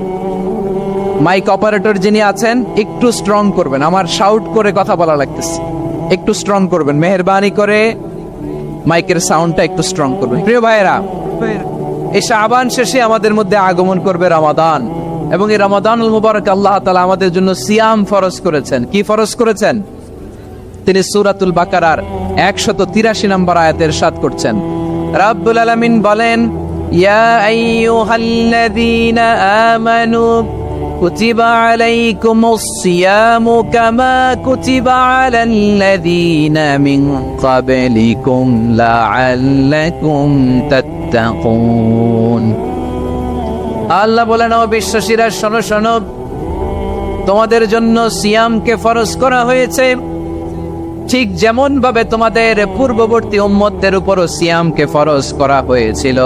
[SPEAKER 1] মাইক অপারেটর যিনি আছেন একটু স্ট্রং করবেন, আমার শাউট করে কথা বলা লাগতেছে, একটু স্ট্রং করবেন মেহেরবানি করে। মাইকের সাউন্ডটা একটু স্ট্রং করবেন। প্রিয় ভাইয়েরা, এই শাবান শেষে আমাদের মধ্যে আগমন করবে রমাদান, এবং এই রমাদানুল মুবারক আল্লাহ তাআলা আমাদের জন্য সিয়াম ফরজ করেছেন। কি ফরজ করেছেন? তিনি সূরাতুল বাকারার 183 নম্বর আয়াতে ইরশাদ করছেন, রাব্বুল আলামিন বলেন, ইয়া আইয়ুহাল্লাযীনা আমানু কুতিবা আলাইকুমুস সিয়ামু কামা কুতিবা আলাল্লাযীনা মিন ক্বাবলিকুম লাআল্লাকুম তাত্তাকুন। আল্লাহ বলেন, ও বিশ্বাসীরা শোনো শোনো, তোমাদের জন্য সিয়ামকে ফরজ করা হয়েছে, ঠিক যেমন ভাবে তোমাদের পূর্ববর্তী উম্মতদের উপরও সিয়ামকে ফরজ করা হয়েছিল,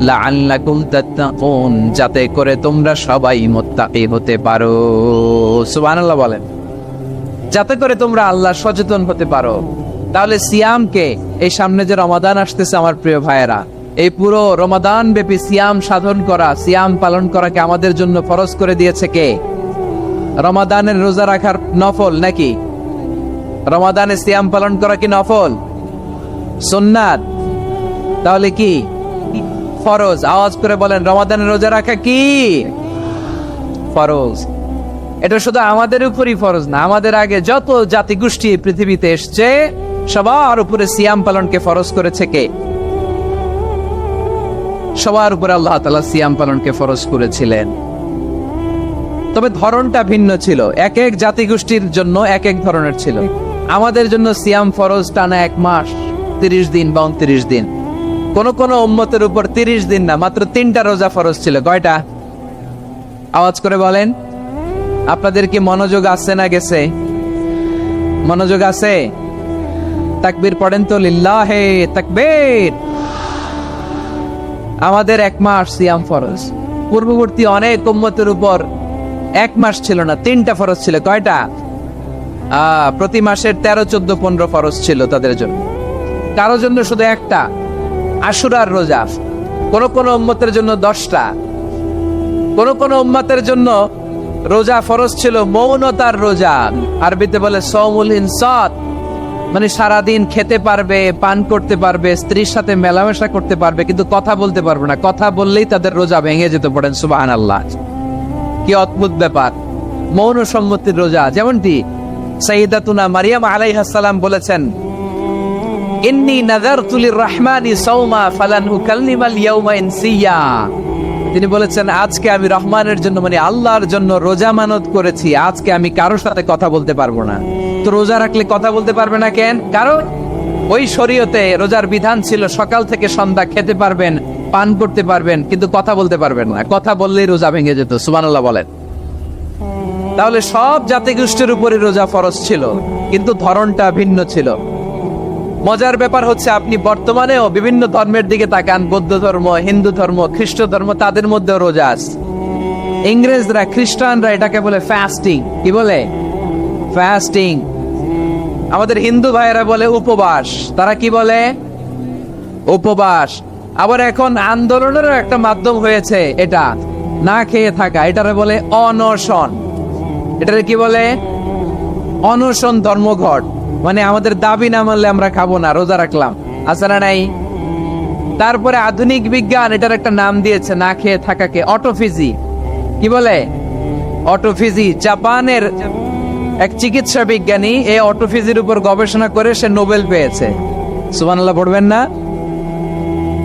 [SPEAKER 1] লাআল্লাকুম তাত্তাকুন, যাতে করে তোমরা সবাই মুত্তাকি হতে পারো। সুবহানাল্লাহ বলেন, যাতে করে তোমরা আল্লাহ সচেতন হতে পারো। তাহলে সিয়ামকে, এই সামনে যে রমাদান আসতেছে আমার প্রিয় ভাইয়েরা, এই পুরো রমাদান ব্যাপী সিয়াম সাধন করা, সিয়াম পালন করাকে আমাদের জন্য ফরজ করে দিয়েছে কে? রমাদানের রোজা রাখার নফল নাকি? রমাদানে সিয়াম পালন করা কি নফল? সুন্নাত? তাহলে কি ফরজ? আওয়াজ করে বলেন, রমাদানে রোজা রাখা কি ফরজ? এটা শুধু আমাদের উপরই ফরজ না, আমাদের আগে যত জাতিগোষ্ঠী পৃথিবীতে এসছে সবার উপরে সিয়াম পালনকে ফরজ করেছে কে? সবার উপরে আল্লাহ তাআলা সিয়াম পালনকে ফরজ করেছিলেন। তবে ধরনটা ভিন্ন ছিল, এক এক জাতিগোষ্ঠীর জন্য এক এক ধরনের ছিল। আমাদের জন্য সিয়াম ফরজ টানা 1 মাস 30 দিন বা 29 দিন। কোন কোন উম্মতের উপর 30 দিন না, মাত্র 3টা রোজা ফরজ ছিল। কয়টা? আওয়াজ করে বলেন। আপনাদের কি মনোযোগ আছে না গেছে? মনোযোগ আছে? তাকবীর পড়েন তো, লিল্লাহে তাকবীর। আমাদের 1 মাস সিয়াম ফরজ। পূর্ববর্তী অনেক উম্মতের উপর 1 মাস ছিল না, 3টা ফরজ ছিল। কয়টা? প্রতি মাসের 13, 14, 15 ফরজ ছিল তাদের জন্য। কারো জন্য শুধু একটা, আশুরার রোজা। কোন কোন উম্মতের জন্য 10টা। কোন কোন উম্মতের জন্য রোজা ফরজ ছিল মৌনতার রোজা, আরবিতে বলে সওমুল ইনসাত, মানে সারাদিন খেতে পারবে, পান করতে পারবে, স্ত্রীর সাথে মেলামেশা করতে পারবে, কিন্তু কথা বলতে পারবে না। কথা বললেই তাদের রোজা ভেঙে যেতে। পড়েন সুবহানাল্লাহ। কি অদ্ভুত ব্যাপার! মৌন সম্মতির রোজা। যেমনটি সাইয়্যিদাতুনা মারিয়াম আলাইহিস সালাম বলেছেন, ইন্নী নাযারতু লির-রাহমানি সাওমা ফালান উকাল্লিমাল ইয়াওমা ইনসিয়া। তিনি বলেছেন, আজকে আমি রহমানের জন্য মানে আল্লাহর জন্য রোজা মানত করেছি, আজকে আমি কারোর সাথে কথা বলতে পারবো না। তো রোজা রাখলে কথা বলতে পারবে না কেন? কারণ ওই শরীয়তে রোজার বিধান ছিল সকাল থেকে সন্ধ্যা খেতে পারবেন, পান করতে পারবেন, কিন্তু কথা বলতে পারবেন না। কথা বললেই রোজা ভেঙে যেত। সুবহানাল্লাহ বলেন। তাহলে সব জাতিগোষ্ঠীর উপরে রোজা ফরজ ছিল, কিন্তু ধরনটা ভিন্ন ছিল। মজার ব্যাপার হচ্ছে, আপনি বর্তমানেও বিভিন্ন ধর্মের দিকে তাকান, বৌদ্ধ ধর্ম, হিন্দু ধর্ম, খ্রিস্ট ধর্ম, তাদের মধ্যেও রোজা আছে। ইংরেজরা, খ্রিস্টানরা এটাকে বলে ফাস্টিং। কি বলে? ফাস্টিং। আমাদের হিন্দু ভাইয়েরা বলে উপবাস। তারা কি বলে? উপবাস। আবার এখন আন্দোলনেরও একটা মাধ্যম হয়েছে এটা, না খেয়ে থাকা, এটারে বলে অনশন। এটারে কি বলে? অনশন ধর্মঘট। মানে আমাদের দাবি না মানলে আমরা খাবো না, রোজা রাখলাম। আছে না নাই? তারপরে আধুনিক বিজ্ঞান এটার একটা নাম দিয়েছে না খেয়ে থাকাকে, অটোফিজি। কি বলে? অটোফিজি। জাপানের এক চিকিৎসা বিজ্ঞানী এই অটোফিজির উপর গবেষণা করে সে নোবেল পেয়েছে। সুবহানাল্লাহ পড়বেন না?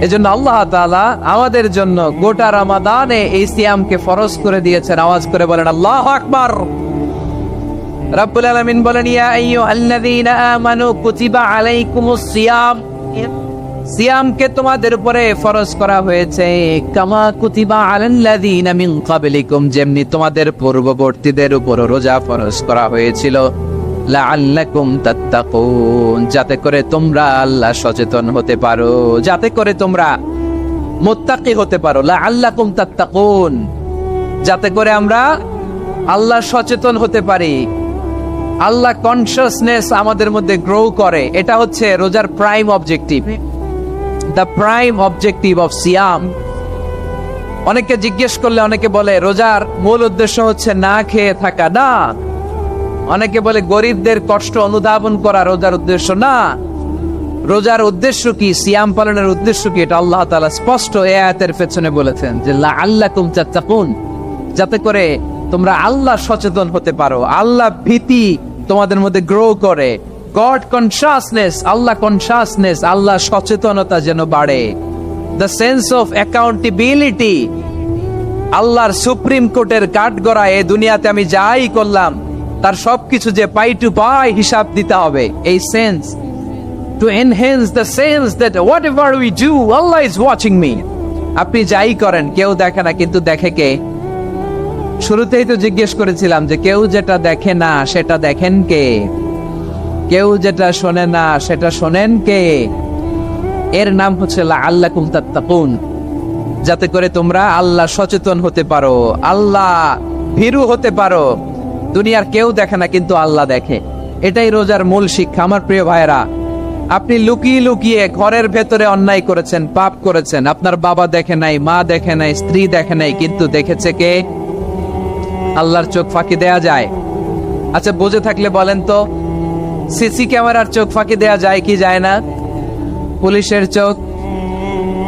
[SPEAKER 1] এজন্য আল্লাহ তাআলা আমাদের জন্য গোটা রমাদানে এই সিয়ামকে ফরজ করে দিয়েছেন। আওয়াজ করে বলেন আল্লাহু আকবার। রাব্বুল আলামিন বলেন, ইয়া আইয়ুহাল্লাযীনা আমানু কুতিবা আলাইকুমুস সিয়াম। সিয়ামকে তোমাদের উপরে ফরজ করা হয়েছে, কামা কুতিবা আলাল্লাযীনা মিন ক্বাবলিকুম, যেমনি তোমাদের পূর্ববর্তীদের উপর রোজা ফরজ করা হয়েছিল, লাআল্লাকুম তাত্তাকুন, যাতে করে তোমরা আল্লাহ সচেতন হতে পারো, যাতে করে তোমরা মুত্তাকি হতে পারো। লাআল্লাকুম তাত্তাকুন, যাতে করে আমরা আল্লাহ সচেতন হতে পারি, আল্লাহ কনসিয়াসনেস আমাদের মধ্যে গ্রো করে। এটা হচ্ছে রোজার prime objective, the prime objective of সিয়াম। অনেকে জিজ্ঞেস করলে অনেকে বলে রোজার মূল উদ্দেশ্য হচ্ছে না খেয়ে থাকা। না। অনেকে বলে গরিবদের কষ্ট অনুধাবন করা রোজার উদ্দেশ্য। না। রোজার উদ্দেশ্য কি? সিয়াম পালনের উদ্দেশ্য কি? এটা আল্লাহ তাআলা স্পষ্ট এই আয়াতের পেছনে বলেছেন যে লাআল্লাকুম তাত্তাকুন, যাতে করে তোমরা আল্লাহ সচেতন হতে পারো, আল্লাহ ভীতি তোমাদের মধ্যে গ্রো করে, গড কনসিয়াসনেস, আল্লাহ কনসিয়াসনেস, আল্লাহ সচেতনতা যেন বাড়ে, দ্য সেন্স অফ অ্যাকাউন্টেবিলিটি। আল্লাহর সুপ্রিম কোর্টের কাঠগড়া এই দুনিয়াতে আমি যাই করলাম তার সবকিছু যে পাই টু পাই হিসাব দিতে হবে, এই sense, to enhance the sense that what ever we do Allah is watching me. আপনি যাই করেন কেউ দেখে না, কিন্তু দেখে কে? শুরুতেই তো জিজ্ঞেস করেছিলাম যে কেউ যেটা দেখে না সেটা দেখেন কে? কেউ যেটা শোনে না সেটা শোনেন কে? এর নাম হচ্ছে লাআল্লাকুম তাত্তাকুন, যাতে করে তোমরা আল্লাহ সচেতন হতে পারো, আল্লাহ ভীরু হতে পারো। দুনিয়ার কেউ দেখে না, কিন্তু আল্লাহ দেখে। এটাই রোজার মূল শিক্ষা। আমার প্রিয় ভাইরা, আপনি লুকিয়ে লুকিয়ে ঘরের ভেতরে অন্যায় করেছেন, পাপ করেছেন, আপনার বাবা দেখে নাই, মা দেখে নাই, স্ত্রী দেখে নাই, কিন্তু দেখেছে কে? আল্লাহর চোখ ফাঁকি দেয়া যায়? আচ্ছা, বুঝে থাকলে বলেন তো, সিসি ক্যামেরার চোখ ফাঁকি দেয়া যায় কি যায় না? পুলিশের চোখ,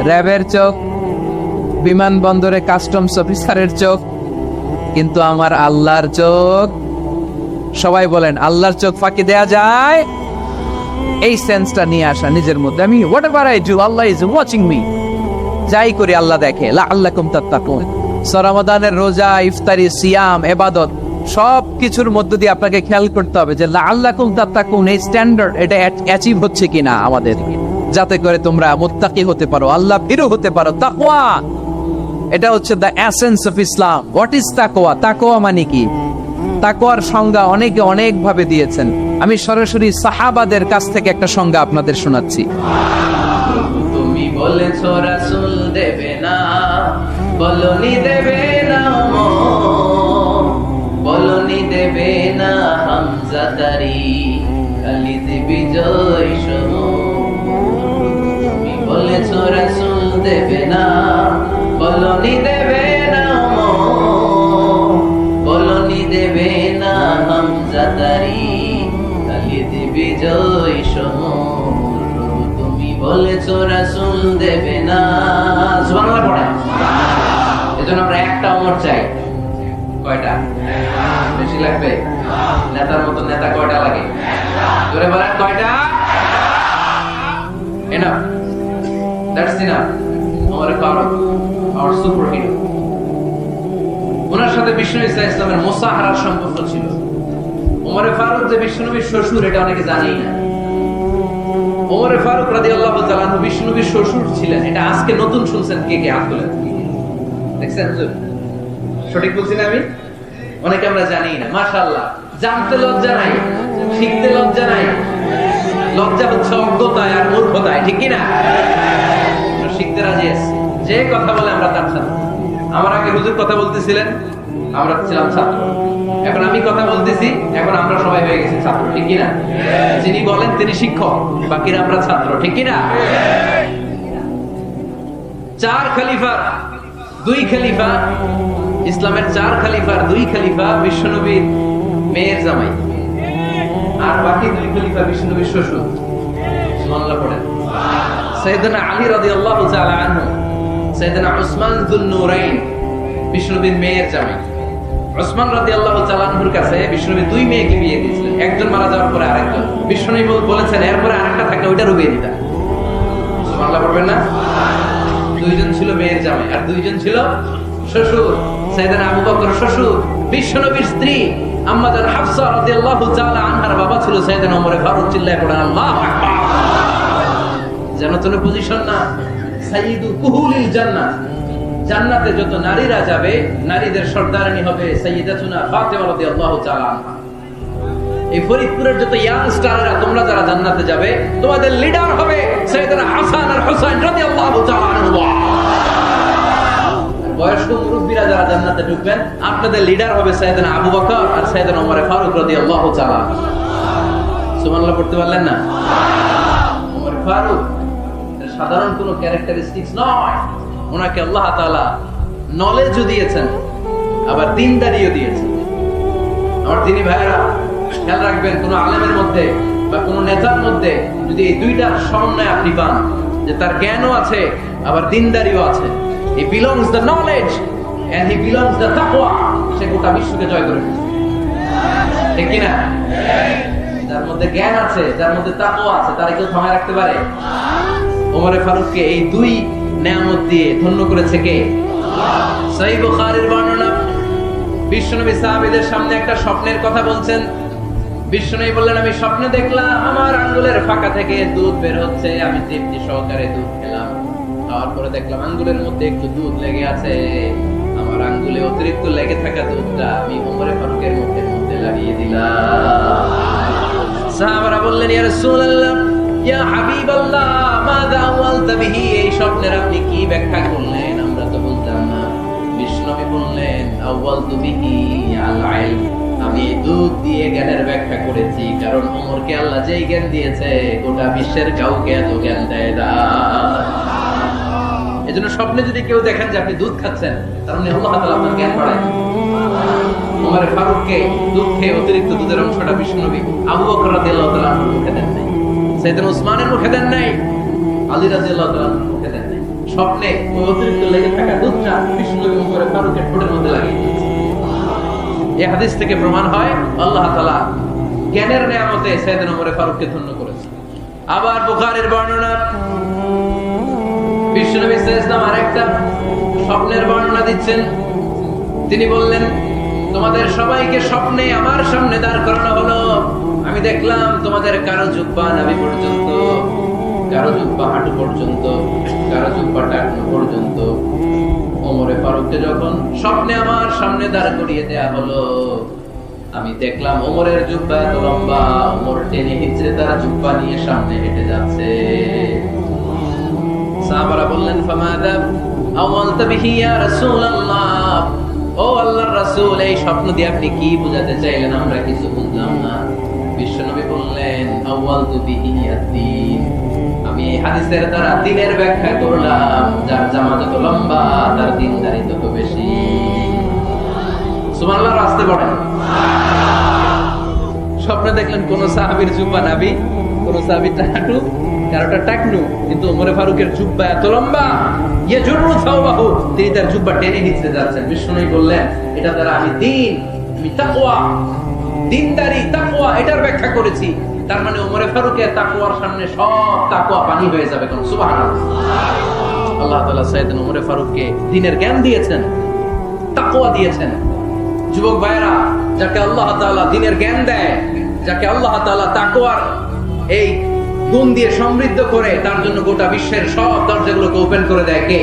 [SPEAKER 1] র্যাবের চোখ, বিমানবন্দরে কাস্টমস অফিসারের চোখ, কিন্তু আমার আল্লাহর চোখ? সবাই বলেন আল্লাহর চোখ ফাঁকি দেয়া যায়? এই সেন্সটা নিয়ে আসা নিজের মধ্যে, আমি what ever I do Allah is watching me, যাই করি আল্লাহ দেখে। লাআল্লাকুম তাত্তাকুন। রমাদানের রোজা, ইফতারি, সিয়াম, ইবাদত সব কিছুর মধ্য দিয়ে আপনাকে খেয়াল করতে হবে যে লাআল্লাকুম তাত্তাকুন এই স্ট্যান্ডার্ড এটা অ্যাচিভ হচ্ছে কিনা আমাদের, যাতে করে তোমরা মুত্তাকি হতে পারো, আল্লাহ ভীরু হতে পারো। তাকওয়া, এটা হচ্ছে the essence of Islam. What is তাকওয়া? তাকওয়া মানে কি? তাকওয়ার সংজ্ঞা অনেকে অনেক ভাবে দিয়েছেন। আমি সরাসরি সাহাবাদের কাছ থেকে একটা সংজ্ঞা আপনাদের শোনাচ্ছি।
[SPEAKER 2] তুমি বলেছো রাসূল দেবে না, বলনি দেবে না, বলনি দেবে না হামজা তারি, খালিদ বিজয় সম। তুমি বলেছো রাসূল দেবে না, বলনি দেবে না, বলনি দেবে না হামজা তারি, খালিদ বিজয় সম। তুমি বলেছো রাসূল দেবে না। সুবহানাল্লাহ পড়ে। এজন্য আমরা একটা ওমর চাই। কয়টা? বেশি লাগবে?
[SPEAKER 1] নেতার মতো নেতা কয়টা লাগে? জোরে বলেন কয়টা? Enough. That's enough. Omar Faruk, our superhero. ওনার সাথে বিষ্ণু ইসলামের মুসাহারার সম্পর্ক ছিল। ওমর ফারুক যে বিষ্ণুনবীর শ্বশুর, এটা অনেকে জানেই না। ওমর ফারুক রাদিয়াল্লাহু তাআলা আনহু বিষ্ণুনবীর শ্বশুর ছিলেন। এটা আজকে নতুন শুনছেন, কে কে হাত তোলেন? দেখছেন হুজুর? সঠিক বলছি না আমি? অনেকে আমরা জানি না। মাশাআল্লাহ, জানতে লজ্জা নাই, শিখতে লজ্জা নাই। লজ্জা হচ্ছে অজ্ঞতায় আর মূর্খতায়, ঠিক কি না? আমরা শিখতে রাজি আছি। যে কথা বলে আমরা তার ছাত্র। আমার আগে হুজুর কথা বলতেছিলেন, আমরা ছিলাম ছাত্র। এখন আমি কথা বলতেছি, এখন আমরা সবাই হয়ে গেছি ছাত্র, ঠিক কি না? যিনি বলেন তিনি শিক্ষক, বাকিরা আমরা ছাত্র, ঠিক কি না? 4 খলিফার 2 খলিফা, ইসলামের 4 খলিফার 2 খলিফা বিশ্বনবীর মেয়ের জামাই, আর বাকি 2 খলিফা বিশ্বনবীর শ্বশুর। সুবহানাল্লাহ পড়েন। সাইয়েদনা আলী রাদিয়াল্লাহু তাআলা আনহু, সাইয়েদনা উসমান যুন নূরাইন বিশ্বনবীর মেয়ের জামাই। উসমান রাদিয়াল্লাহু তাআলা আনহুর কাছে বিশ্বনবী 2 মেয়েকে বিয়ে দিয়েছিলেন। একজন মারা যাওয়ার পরে আরেকজন। বিশ্বনবী বলেছেন এরপরে আরেকটা থাকলে ওইটা রুবিয়ে দিতা। সুবহানাল্লাহ পড়বেন না? 2 জন ছিল মেয়ের জামাই আর 2 জন ছিল শ্বশুর। সাইয়েদনা আবু বকর শ্বশুর, বিশ্বনবীর স্ত্রী আম্মাজান হাফসা রাদিয়াল্লাহু তাআলা আনহার বাবা ছিল সাইয়েদনা ওমর ফারুক। চিল্লায়ে পড়েন আল্লাহু আকবার। জানো তো পজিশন না, সাইয়্যিদু কুহুলিল জান্নাহ। জান্নাতে যত নারীরা যাবে, নারীদের সর্দারানী হবে সাইয়্যিদাতুনা ফাতেমা রাদিয়াল্লাহু তাআলা আনহা। এই ফরিদপুরের যত ইয়াং স্টাররা, তোমরা যারা জান্নাতে যাবে, তোমাদের লিডার হবে সাইয়েদনা হাসান আর হুসাইন রাদিয়াল্লাহু তাআলা আনহুমা। বয়স্ক মুরব্বীরা যারা জান্নাতে ঢুকবেন, আপনাদের লিডার হবে সাইয়েদনা আবু বকর আর সাইয়েদনা ওমর ফারুক রাদিয়াল্লাহু তাআলা। সুবহানাল্লাহ পড়তে পারলেন না? ওমর ফারুক সাধারণ কোনো ক্যারেক্টারিস্টিক্স নয়। ওনাকে আল্লাহ তাআলা নলেজও দিয়েছেন, আবার দ্বীনদারিও দিয়েছেন। আমার দিনী ভাইরা খেয়াল রাখবেন, কোন আলেমের মধ্যে বা কোন নেতার মধ্যে যদি এই দুইটার সমন্বয় আপনি পান, যে তার জ্ঞানও আছে আবার দ্বীনদারিও আছে, he belongs the knowledge and he belongs the taqwa, সে গোটা বিশ্বকে জয় করে ফেলবে, ঠিক কি না? যার মধ্যে জ্ঞান আছে, যার মধ্যে তাকওয়া আছে, তারা কেউ থামায় রাখতে পারে? ওমর ফারুককে এই 2 নেয়ামত দিয়ে ধন্য করেছে কে? সহিহ বুখারীর বর্ণনা। বিশ্বনবী সাহাবীদের সামনে একটা স্বপ্নের কথা বলছেন। বিশ্বনবী বললেন, আমি স্বপ্নে দেখলাম আমার আঙ্গুলের ফাঁকা থেকে দুধ বের হচ্ছে। আমি তৃপ্তি সহকারে দুধ খেলাম। খাওয়ার পরে দেখলাম আঙ্গুলের মধ্যে একটু দুধ লেগে আছে। আমার আঙ্গুলে অতিরিক্ত লেগে থাকা দুধটা আমি ওমর ফারুকের মুখের মধ্যে লাগিয়ে দিলাম। সাহাবারা বললেন, ইয়া রাসূলুল্লাহ, ইয়া হাবিবাল্লাহ, মাযা আওয়ালতা বিহি, এই স্বপ্নের আপনি কি ব্যাখ্যা করলেন? আমরা তো বুঝলাম না। বিশ্বনবী বললেন, আওয়ালতু বিহি আল ইলম, আমি দুধ দিয়ে জ্ঞানের ব্যাখ্যা করেছি, কারণ ওমরকে আল্লাহ যেই জ্ঞান দিয়েছে গোটা বিশ্বের কাউকে এত জ্ঞান দেয় না। এজন্য স্বপ্নে যদি কেউ দেখেন যে আপনি দুধ খাচ্ছেন, তার মানে আল্লাহ তাআলা আপনার জ্ঞান বাড়ায়। ওমর ফারুককে দুধ খেয়ে অতিরিক্ত দুধের অংশটা বিশ্বনবী আবু বকর রাদিয়াল্লাহু তাআলা আনহুর মুখে দেন নাই, সাইয়েদনা উসমানের মুখে দেন নাই, আলী রাদিয়াল্লাহু তাআলা আনহুর মুখে দেন নাই। স্বপ্নে ওই অতিরিক্ত লেগে থাকা দুধটা বিশ্বনবী ওমর ফারুকের ঠোঁটের মধ্যে লাগিয়ে দিয়েছে। এই হাদিস থেকে প্রমাণ হয় আল্লাহ তাআলা জ্ঞানের নিয়ামতে সাইয়েদনা ওমর ফারুককে ধন্য করেছে। আবার বুখারীর বর্ণনা, বিশ্বনবী সাল্লাল্লাহু আলাইহি ওয়াসাল্লাম আরেকটা স্বপ্নের বর্ণনা দিচ্ছেন। তিনি বললেন, তোমাদের সবাইকে স্বপ্নে আমার সামনে দাঁড় করানো হলো। আমি দেখলাম তোমাদের কারো জুব্বা নাভি পর্যন্ত, কারো জুব্বা হাঁটু পর্যন্ত, কারো জুব্বা টাকনু পর্যন্ত। ওমর ফারুককে যখন স্বপ্নে আমার সামনে দাঁড় করিয়ে দেয়া হলো, আমি দেখলাম ওমরের জুব্বা এত লম্বা, ওমর টেনে হিচড়ে তার জুব্বা নিয়ে সামনে হেঁটে যাচ্ছে। সাহাবারা বললেন, ফামাদা আওয়ালতা বিহি ইয়া রাসূলুল্লাহ, ও আল্লাহর রাসূল, এই স্বপ্ন দিয়ে আপনি কি বোঝাতে চাইলেন? আমরা কিছু বুঝলাম না। বিশ্বনবী বললেন, আওয়ালতু বিহি আদ-দীন, আমি এই হাদিসের দ্বারা দ্বীনের ব্যাখ্যা করলাম। যার জামা যত লম্বা তার দ্বীনদারি তত বেশি। সুবহানাল্লাহ, রাস্তে পড়েন। স্বপ্নে দেখলেন কোন সাহাবীর জুব্বা নাভি, কোন সাহাবীর হাঁটু, কারোটা টাকনু, কিন্তু ওমর ফারুকের জুব্বা এত লম্বা, ইয়াজুরু সাওবাহু, তিনি তার জুব্বা টেনে নিচে যাচ্ছেন। বিষ্ণুই বললেন, এটা দ্বারা আমি দ্বীন, আমি তাকওয়া, দিনদারি তাকওয়া এটার ব্যাখ্যা করেছি। তার মানে ওমরে ফারুকের তাকওয়ার সামনে সব তাকওয়া পানি হয়ে যাবে। কোন সুবহানাল্লাহ। আল্লাহ তাআলা সাইয়েদনা ওমরে ফারুককে দ্বীনের জ্ঞান দিয়েছেন, তাকওয়া দিয়েছেন। যুবক ভাইরা, যাকে আল্লাহ তাআলা দ্বীনের জ্ঞান দেয়, যাকে আল্লাহ তাআলা তাকওয়ার এই গুণ দিয়ে সমৃদ্ধ করে, তার জন্য গোটা বিশ্বের সব দরজাগুলোকে ওপেন করে দেয় কে?